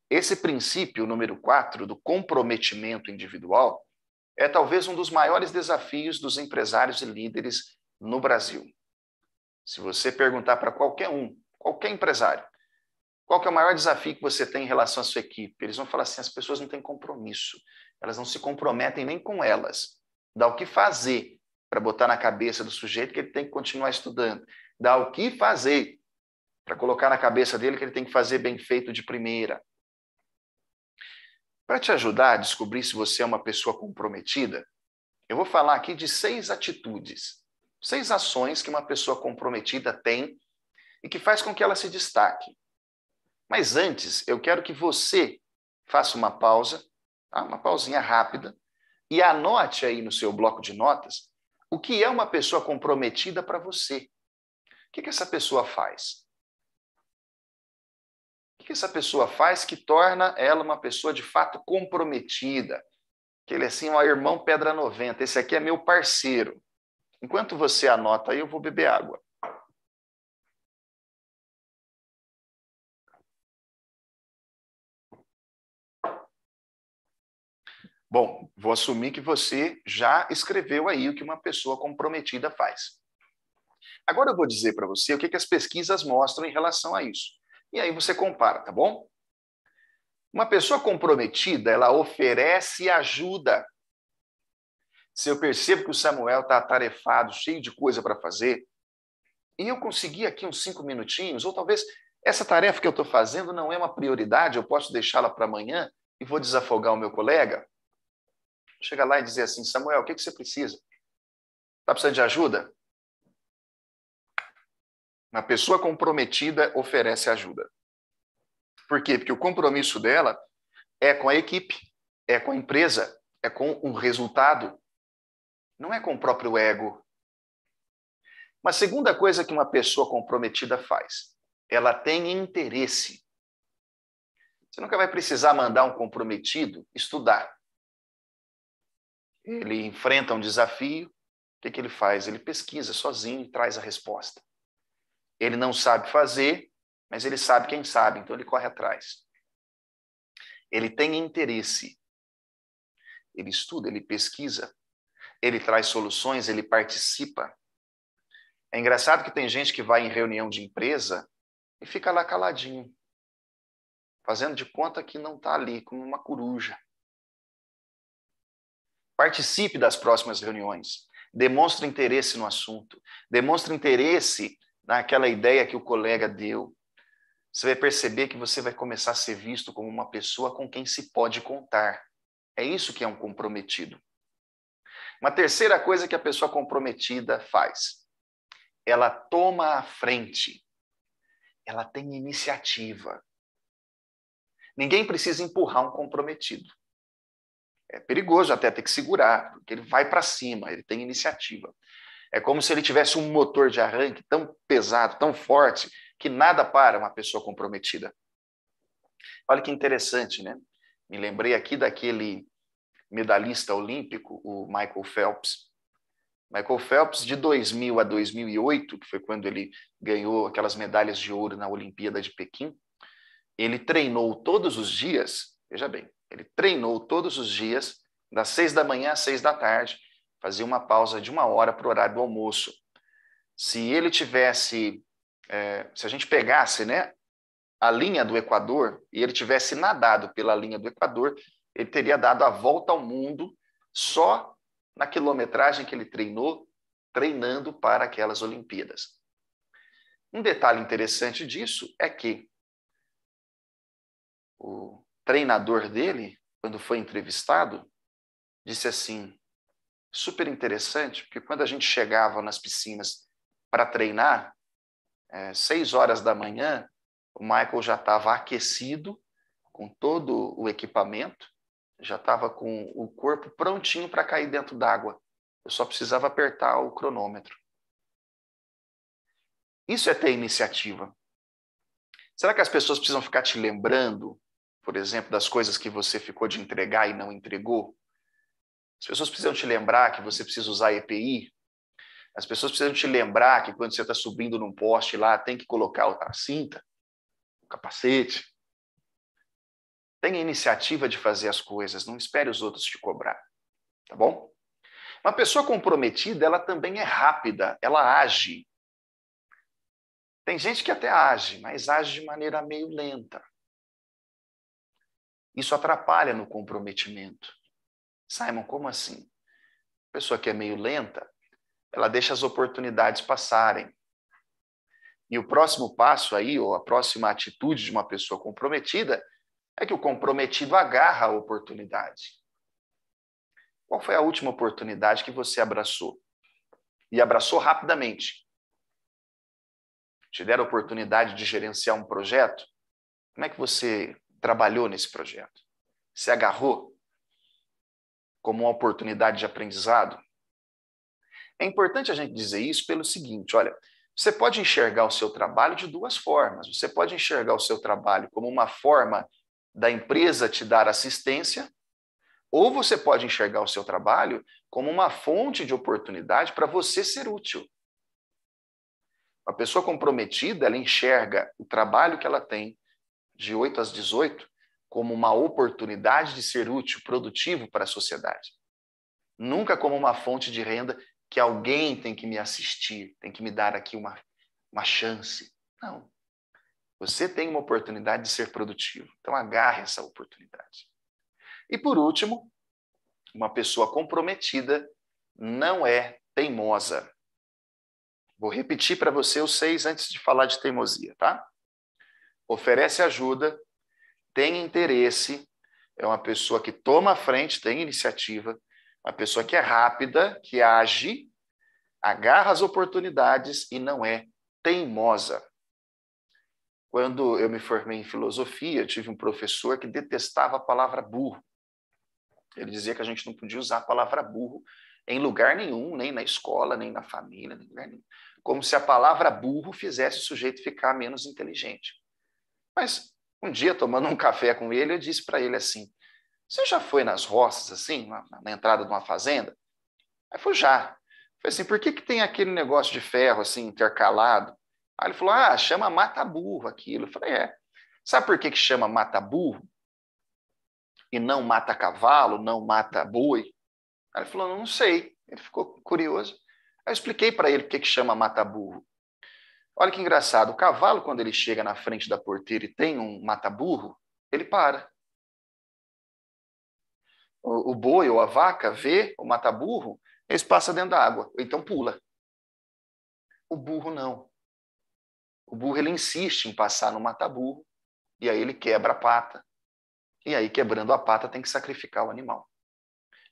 Esse princípio número 4 do comprometimento individual é talvez um dos maiores desafios dos empresários e líderes no Brasil. Se você perguntar para qualquer empresário, qual que é o maior desafio que você tem em relação à sua equipe? Eles vão falar assim, as pessoas não têm compromisso, elas não se comprometem nem com elas. Dá o que fazer para botar na cabeça do sujeito que ele tem que continuar estudando. Dá o que fazer para colocar na cabeça dele que ele tem que fazer bem feito de primeira. Para te ajudar a descobrir se você é uma pessoa comprometida, eu vou falar aqui de 6 atitudes, 6 ações que uma pessoa comprometida tem e que faz com que ela se destaque. Mas antes, eu quero que você faça uma pausa, tá? Uma pausinha rápida, e anote aí no seu bloco de notas o que é uma pessoa comprometida para você. O que essa pessoa faz? O que essa pessoa faz que torna ela uma pessoa de fato comprometida? Que ele é assim, um irmão pedra 90, esse aqui é meu parceiro. Enquanto você anota aí, eu vou beber água. Bom, vou assumir que você já escreveu aí o que uma pessoa comprometida faz. Agora eu vou dizer para você o que as pesquisas mostram em relação a isso. E aí você compara, tá bom? Uma pessoa comprometida, ela oferece ajuda. Se eu percebo que o Samuel está atarefado, cheio de coisa para fazer, e eu conseguir aqui uns 5 minutinhos, ou talvez essa tarefa que eu estou fazendo não é uma prioridade, eu posso deixá-la para amanhã e vou desafogar o meu colega, chega lá e dizer assim, Samuel, o que você precisa? Está precisando de ajuda? Uma pessoa comprometida oferece ajuda. Por quê? Porque o compromisso dela é com a equipe, é com a empresa, é com o resultado, não é com o próprio ego. Uma segunda coisa que uma pessoa comprometida faz, ela tem interesse. Você nunca vai precisar mandar um comprometido estudar. Ele enfrenta um desafio, o que ele faz? Ele pesquisa sozinho e traz a resposta. Ele não sabe fazer, mas ele sabe quem sabe, então ele corre atrás. Ele tem interesse. Ele estuda, ele pesquisa, ele traz soluções, ele participa. É engraçado que tem gente que vai em reunião de empresa e fica lá caladinho, fazendo de conta que não está ali, como uma coruja. Participe das próximas reuniões. Demonstre interesse no assunto. Demonstre interesse naquela ideia que o colega deu. Você vai perceber que você vai começar a ser visto como uma pessoa com quem se pode contar. É isso que é um comprometido. Uma terceira coisa que a pessoa comprometida faz. Ela toma a frente. Ela tem iniciativa. Ninguém precisa empurrar um comprometido. É perigoso até ter que segurar, porque ele vai para cima, ele tem iniciativa. É como se ele tivesse um motor de arranque tão pesado, tão forte, que nada para uma pessoa comprometida. Olha que interessante, né? Me lembrei aqui daquele medalhista olímpico, o Michael Phelps. Michael Phelps, de 2000 a 2008, que foi quando ele ganhou aquelas medalhas de ouro na Olimpíada de Pequim, ele treinou todos os dias, veja bem, ele treinou todos os dias, das 6 da manhã às 6 da tarde, fazia uma pausa de 1 hora para o horário do almoço. Se ele tivesse, se a gente pegasse, né, a linha do Equador e ele tivesse nadado pela linha do Equador, ele teria dado a volta ao mundo só na quilometragem que ele treinou, treinando para aquelas Olimpíadas. Um detalhe interessante disso é que o treinador dele, quando foi entrevistado, disse assim, super interessante, porque quando a gente chegava nas piscinas para treinar, 6 horas da manhã, o Michael já estava aquecido, com todo o equipamento, já estava com o corpo prontinho para cair dentro d'água. Eu só precisava apertar o cronômetro. Isso é ter iniciativa. Será que as pessoas precisam ficar te lembrando, por exemplo, das coisas que você ficou de entregar e não entregou? As pessoas precisam te lembrar que você precisa usar EPI? As pessoas precisam te lembrar que quando você está subindo num poste lá, tem que colocar a cinta, o capacete? Tenha iniciativa de fazer as coisas, não espere os outros te cobrar, tá bom? Uma pessoa comprometida, ela também é rápida, ela age. Tem gente que até age, mas age de maneira meio lenta. Isso atrapalha no comprometimento. Simon, como assim? A pessoa que é meio lenta, ela deixa as oportunidades passarem. E o próximo passo aí, ou a próxima atitude de uma pessoa comprometida, é que o comprometido agarra a oportunidade. Qual foi a última oportunidade que você abraçou? E abraçou rapidamente. Te deram a oportunidade de gerenciar um projeto? Como é que você trabalhou nesse projeto? Se agarrou como uma oportunidade de aprendizado? É importante a gente dizer isso pelo seguinte, olha, Você pode enxergar o seu trabalho de duas formas. Você pode enxergar o seu trabalho como uma forma da empresa te dar assistência, ou você pode enxergar o seu trabalho como uma fonte de oportunidade para você ser útil. Uma pessoa comprometida, ela enxerga o trabalho que ela tem de 8 às 18 como uma oportunidade de ser útil, produtivo para a sociedade. Nunca como uma fonte de renda que alguém tem que me assistir, tem que me dar aqui uma chance. Não. Você tem uma oportunidade de ser produtivo. Então, agarre essa oportunidade. E, por último, uma pessoa comprometida não é teimosa. Vou repetir para você os 6 antes de falar de teimosia, tá? Oferece ajuda, tem interesse, é uma pessoa que toma a frente, tem iniciativa, uma pessoa que é rápida, que age, agarra as oportunidades e não é teimosa. Quando eu me formei em filosofia, eu tive um professor que detestava a palavra burro. Ele dizia que a gente não podia usar a palavra burro em lugar nenhum, nem na escola, nem na família, nem em lugar nenhum. Como se a palavra burro fizesse o sujeito ficar menos inteligente. Mas um dia, tomando um café com ele, eu disse para ele assim, você já foi nas roças, assim, na entrada de uma fazenda? Aí falou, já. Eu falei assim, por que tem aquele negócio de ferro, assim, intercalado? Aí ele falou, chama mata-burro aquilo. Eu falei, sabe por que chama mata-burro? E não mata-cavalo, não mata-boi? Aí ele falou, não sei. Ele ficou curioso. Aí eu expliquei para ele por que chama mata-burro. Olha que engraçado, o cavalo, quando ele chega na frente da porteira e tem um mata-burro, ele para. O boi ou a vaca vê o mata-burro, eles passam dentro da água, ou então pula. O burro não. O burro ele insiste em passar no mata-burro, e aí ele quebra a pata, e aí quebrando a pata tem que sacrificar o animal.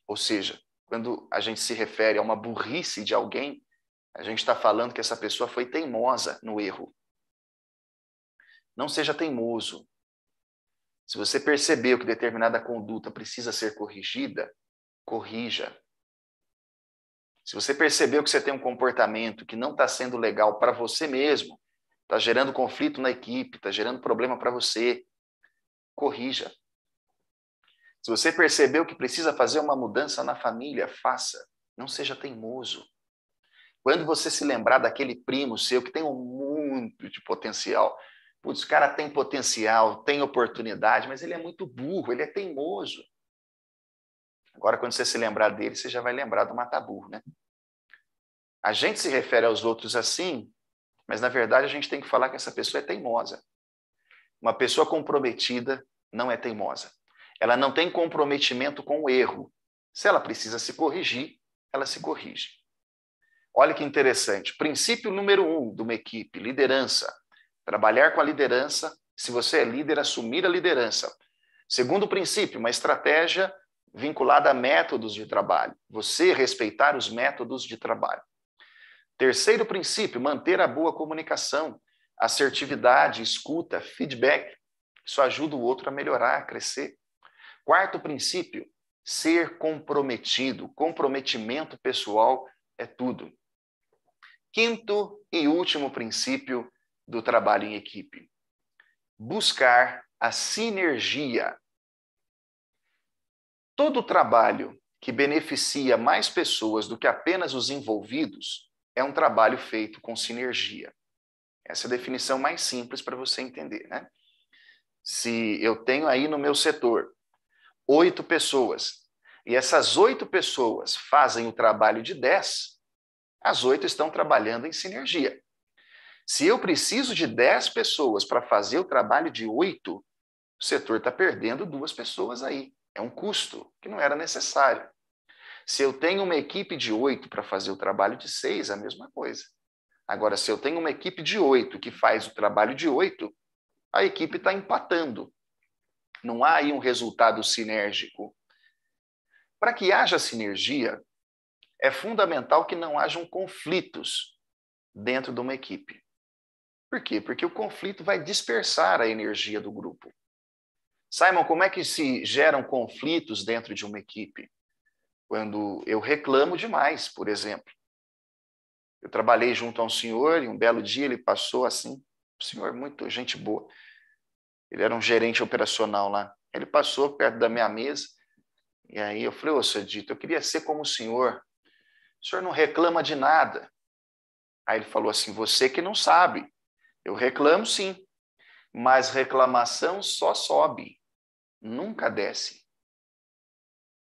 Ou seja, quando a gente se refere a uma burrice de alguém, a gente está falando que essa pessoa foi teimosa no erro. Não seja teimoso. Se você percebeu que determinada conduta precisa ser corrigida, corrija. Se você percebeu que você tem um comportamento que não está sendo legal para você mesmo, está gerando conflito na equipe, está gerando problema para você, corrija. Se você percebeu que precisa fazer uma mudança na família, faça. Não seja teimoso. Quando você se lembrar daquele primo seu que tem muito de potencial, putz, o cara tem potencial, tem oportunidade, mas ele é muito burro, ele é teimoso. Agora, quando você se lembrar dele, você já vai lembrar do mata-burro, né? A gente se refere aos outros assim, mas na verdade a gente tem que falar que essa pessoa é teimosa. Uma pessoa comprometida não é teimosa. Ela não tem comprometimento com o erro. Se ela precisa se corrigir, ela se corrige. Olha que interessante. Princípio número 1 de uma equipe, liderança. Trabalhar com a liderança. Se você é líder, assumir a liderança. Segundo princípio, uma estratégia vinculada a métodos de trabalho. Você respeitar os métodos de trabalho. Terceiro princípio, manter a boa comunicação, assertividade, escuta, feedback. Isso ajuda o outro a melhorar, a crescer. Quarto princípio, ser comprometido. Comprometimento pessoal é tudo. Quinto e último princípio do trabalho em equipe, buscar a sinergia. Todo trabalho que beneficia mais pessoas do que apenas os envolvidos é um trabalho feito com sinergia. Essa é a definição mais simples para você entender, né? Se eu tenho aí no meu setor 8 pessoas e essas 8 pessoas fazem o trabalho de 10, as 8 estão trabalhando em sinergia. Se eu preciso de 10 pessoas para fazer o trabalho de 8, o setor está perdendo 2 pessoas aí. É um custo que não era necessário. Se eu tenho uma equipe de 8 para fazer o trabalho de 6, é a mesma coisa. Agora, se eu tenho uma equipe de 8 que faz o trabalho de 8, a equipe está empatando. Não há aí um resultado sinérgico. Para que haja sinergia, é fundamental que não hajam conflitos dentro de uma equipe. Por quê? Porque o conflito vai dispersar a energia do grupo. Simon, como é que se geram conflitos dentro de uma equipe? Quando eu reclamo demais, por exemplo. Eu trabalhei junto a um senhor e um belo dia ele passou assim, um senhor muito gente boa. Ele era um gerente operacional lá. Ele passou perto da minha mesa e aí eu falei, ô, seu Dito, eu queria ser como o senhor não reclama de nada. Aí ele falou assim, você que não sabe, eu reclamo sim, mas reclamação só sobe, nunca desce.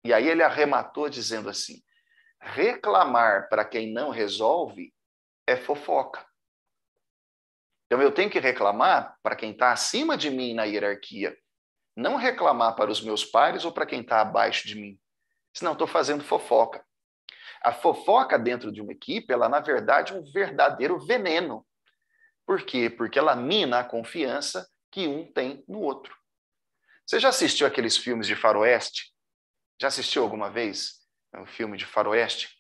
E aí ele arrematou dizendo assim, reclamar para quem não resolve é fofoca. Então eu tenho que reclamar para quem está acima de mim na hierarquia, não reclamar para os meus pares ou para quem está abaixo de mim. Senão estou fazendo fofoca. A fofoca dentro de uma equipe, ela na verdade é um verdadeiro veneno. Por quê? Porque ela mina a confiança que um tem no outro. Você já assistiu aqueles filmes de faroeste? Já assistiu alguma vez um filme de faroeste?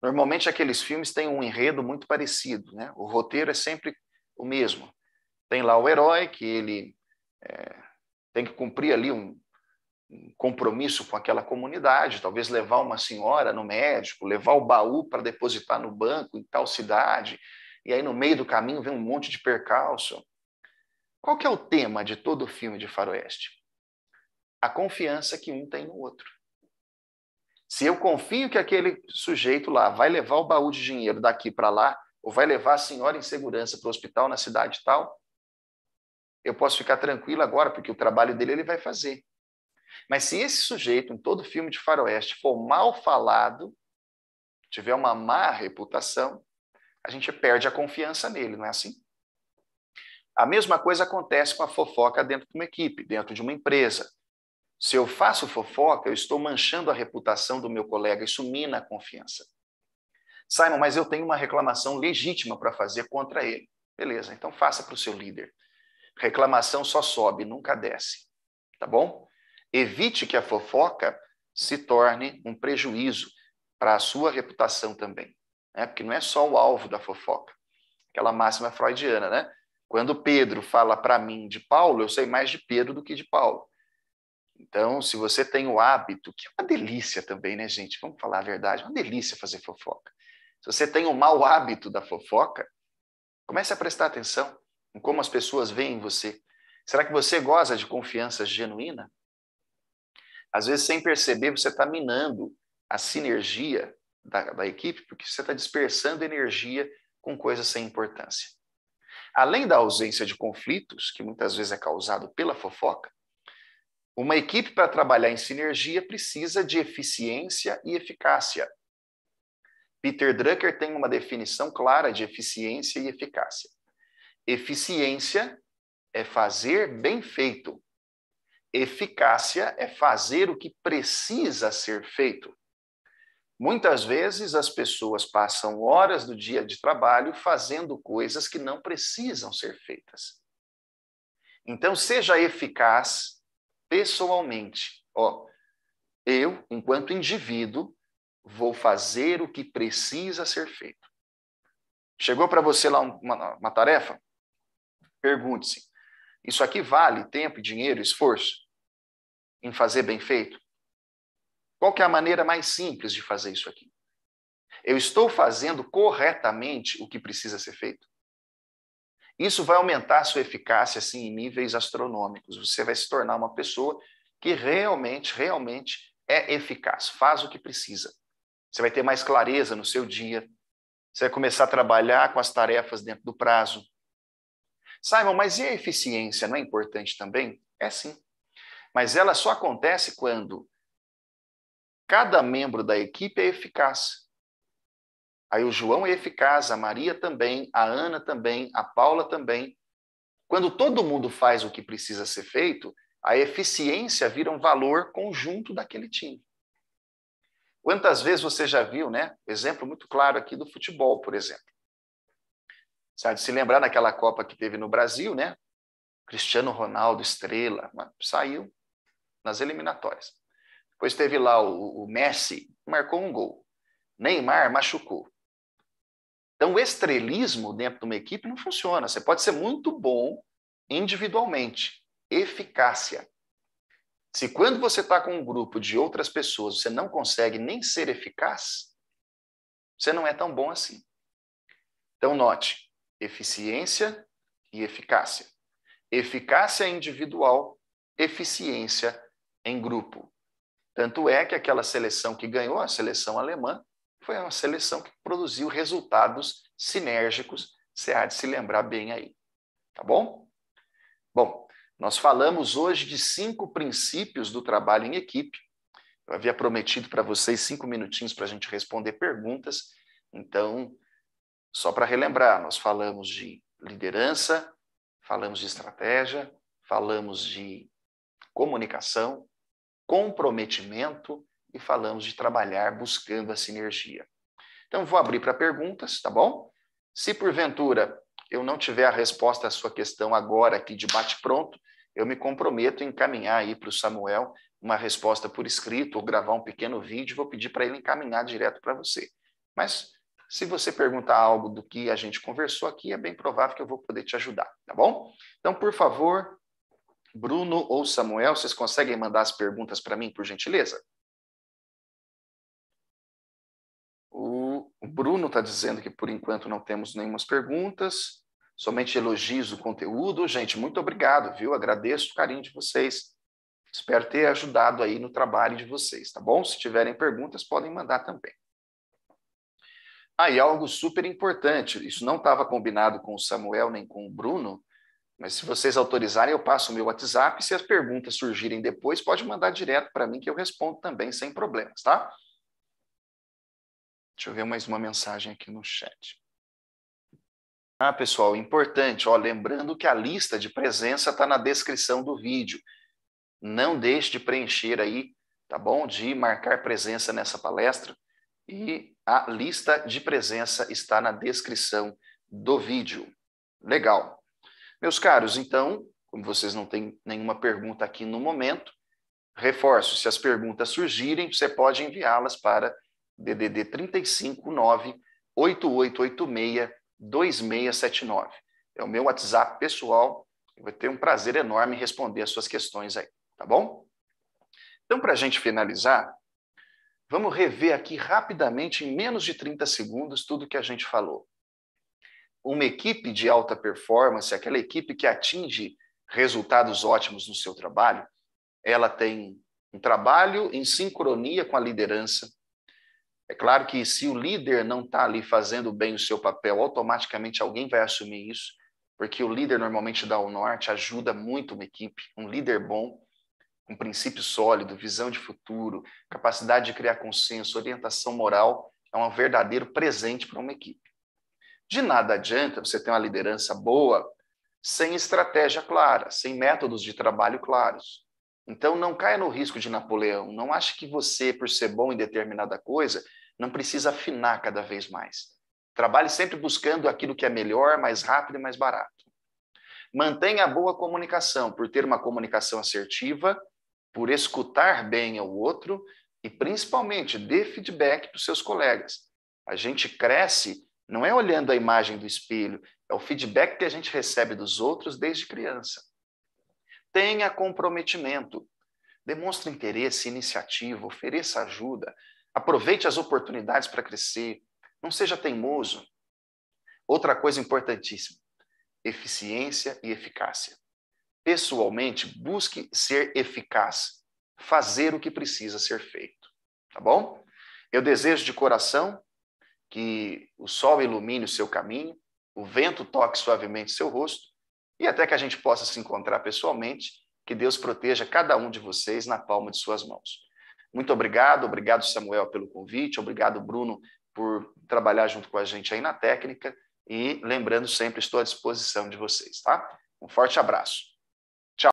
Normalmente aqueles filmes têm um enredo muito parecido, né? O roteiro é sempre o mesmo. Tem lá o herói que ele tem que cumprir ali um compromisso com aquela comunidade, talvez levar uma senhora no médico, levar o baú para depositar no banco em tal cidade, e aí no meio do caminho vem um monte de percalço. Qual que é o tema de todo o filme de faroeste? A confiança que um tem no outro. Se eu confio que aquele sujeito lá vai levar o baú de dinheiro daqui para lá, ou vai levar a senhora em segurança para o hospital na cidade tal, eu posso ficar tranquilo agora, porque o trabalho dele ele vai fazer. Mas se esse sujeito, em todo filme de faroeste, for mal falado, tiver uma má reputação, a gente perde a confiança nele, não é assim? A mesma coisa acontece com a fofoca dentro de uma equipe, dentro de uma empresa. Se eu faço fofoca, eu estou manchando a reputação do meu colega, isso mina a confiança. Simon, mas eu tenho uma reclamação legítima para fazer contra ele. Beleza, então faça para o seu líder. Reclamação só sobe, nunca desce. Tá bom? Evite que a fofoca se torne um prejuízo para a sua reputação também. Né? Porque não é só o alvo da fofoca. Aquela máxima freudiana, né? Quando Pedro fala para mim de Paulo, eu sei mais de Pedro do que de Paulo. Então, se você tem o hábito, que é uma delícia também, né, gente? Vamos falar a verdade, é uma delícia fazer fofoca. Se você tem o mau hábito da fofoca, comece a prestar atenção em como as pessoas veem você. Será que você goza de confiança genuína? Às vezes, sem perceber, você está minando a sinergia da equipe, porque você está dispersando energia com coisas sem importância. Além da ausência de conflitos, que muitas vezes é causado pela fofoca, uma equipe para trabalhar em sinergia precisa de eficiência e eficácia. Peter Drucker tem uma definição clara de eficiência e eficácia. Eficiência é fazer bem feito. Eficácia é fazer o que precisa ser feito. Muitas vezes as pessoas passam horas do dia de trabalho fazendo coisas que não precisam ser feitas. Então, seja eficaz pessoalmente. Eu, enquanto indivíduo, vou fazer o que precisa ser feito. Chegou para você lá uma tarefa? Pergunte-se, isso aqui vale tempo, dinheiro, esforço em fazer bem feito? Qual que é a maneira mais simples de fazer isso aqui? Eu estou fazendo corretamente o que precisa ser feito? Isso vai aumentar a sua eficácia assim, em níveis astronômicos. Você vai se tornar uma pessoa que realmente é eficaz, faz o que precisa. Você vai ter mais clareza no seu dia. Você vai começar a trabalhar com as tarefas dentro do prazo. Simon, mas e a eficiência não é importante também? É sim. Mas ela só acontece quando cada membro da equipe é eficaz. Aí o João é eficaz, a Maria também, a Ana também, a Paula também. Quando todo mundo faz o que precisa ser feito, a eficiência vira um valor conjunto daquele time. Quantas vezes você já viu, né? Exemplo muito claro aqui do futebol, por exemplo. Sabe, se lembrar daquela Copa que teve no Brasil, né? Cristiano Ronaldo, estrela, saiu nas eliminatórias. Depois teve lá o Messi, marcou um gol. Neymar machucou. Então, o estrelismo dentro de uma equipe não funciona. Você pode ser muito bom individualmente. Eficácia. Se quando você está com um grupo de outras pessoas, você não consegue nem ser eficaz, você não é tão bom assim. Então, note, eficiência e eficácia. Eficácia individual, eficiência em grupo. Tanto é que aquela seleção que ganhou, a seleção alemã, foi uma seleção que produziu resultados sinérgicos, você há de se lembrar bem aí. Tá bom? Bom, nós falamos hoje de 5 princípios do trabalho em equipe. Eu havia prometido para vocês 5 minutinhos para a gente responder perguntas. Então, só para relembrar, nós falamos de liderança, falamos de estratégia, falamos de comunicação, comprometimento e falamos de trabalhar buscando a sinergia. Então, vou abrir para perguntas, tá bom? Se porventura eu não tiver a resposta à sua questão agora aqui de bate-pronto, eu me comprometo em encaminhar aí para o Samuel uma resposta por escrito ou gravar um pequeno vídeo, vou pedir para ele encaminhar direto para você. Mas se você perguntar algo do que a gente conversou aqui, é bem provável que eu vou poder te ajudar, tá bom? Então, por favor, Bruno ou Samuel, vocês conseguem mandar as perguntas para mim, por gentileza? O Bruno está dizendo que, por enquanto, não temos nenhumas perguntas, somente elogios do conteúdo. Gente, muito obrigado, viu? Agradeço o carinho de vocês. Espero ter ajudado aí no trabalho de vocês, tá bom? Se tiverem perguntas, podem mandar também. E algo super importante, isso não estava combinado com o Samuel nem com o Bruno, mas se vocês autorizarem, eu passo o meu WhatsApp. Se as perguntas surgirem depois, pode mandar direto para mim que eu respondo também, sem problemas, tá? Deixa eu ver mais uma mensagem aqui no chat. Pessoal, importante, lembrando que a lista de presença está na descrição do vídeo. Não deixe de preencher aí, tá bom? De marcar presença nessa palestra. E a lista de presença está na descrição do vídeo. Legal. Meus caros, então, como vocês não têm nenhuma pergunta aqui no momento, reforço, se as perguntas surgirem, você pode enviá-las para DDD 359 8886 2679. É o meu WhatsApp pessoal, eu vou ter um prazer enorme em responder as suas questões aí, tá bom? Então, para a gente finalizar, vamos rever aqui rapidamente, em menos de 30 segundos, tudo que a gente falou. Uma equipe de alta performance, aquela equipe que atinge resultados ótimos no seu trabalho, ela tem um trabalho em sincronia com a liderança. É claro que se o líder não está ali fazendo bem o seu papel, automaticamente alguém vai assumir isso, porque o líder normalmente dá o norte, ajuda muito uma equipe. Um líder bom, um princípio sólido, visão de futuro, capacidade de criar consenso, orientação moral, é um verdadeiro presente para uma equipe. De nada adianta você ter uma liderança boa sem estratégia clara, sem métodos de trabalho claros. Então, não caia no risco de Napoleão. Não ache que você, por ser bom em determinada coisa, não precisa afinar cada vez mais. Trabalhe sempre buscando aquilo que é melhor, mais rápido e mais barato. Mantenha a boa comunicação, por ter uma comunicação assertiva, por escutar bem ao outro e, principalmente, dê feedback para os seus colegas. A gente cresce não é olhando a imagem do espelho, é o feedback que a gente recebe dos outros desde criança. Tenha comprometimento, demonstre interesse, iniciativa, ofereça ajuda, aproveite as oportunidades para crescer, não seja teimoso. Outra coisa importantíssima, eficiência e eficácia. Pessoalmente, busque ser eficaz, fazer o que precisa ser feito, tá bom? Eu desejo de coração que o sol ilumine o seu caminho, o vento toque suavemente seu rosto, e até que a gente possa se encontrar pessoalmente, que Deus proteja cada um de vocês na palma de suas mãos. Muito obrigado Samuel pelo convite, obrigado Bruno por trabalhar junto com a gente aí na técnica, e lembrando sempre, estou à disposição de vocês, tá? Um forte abraço.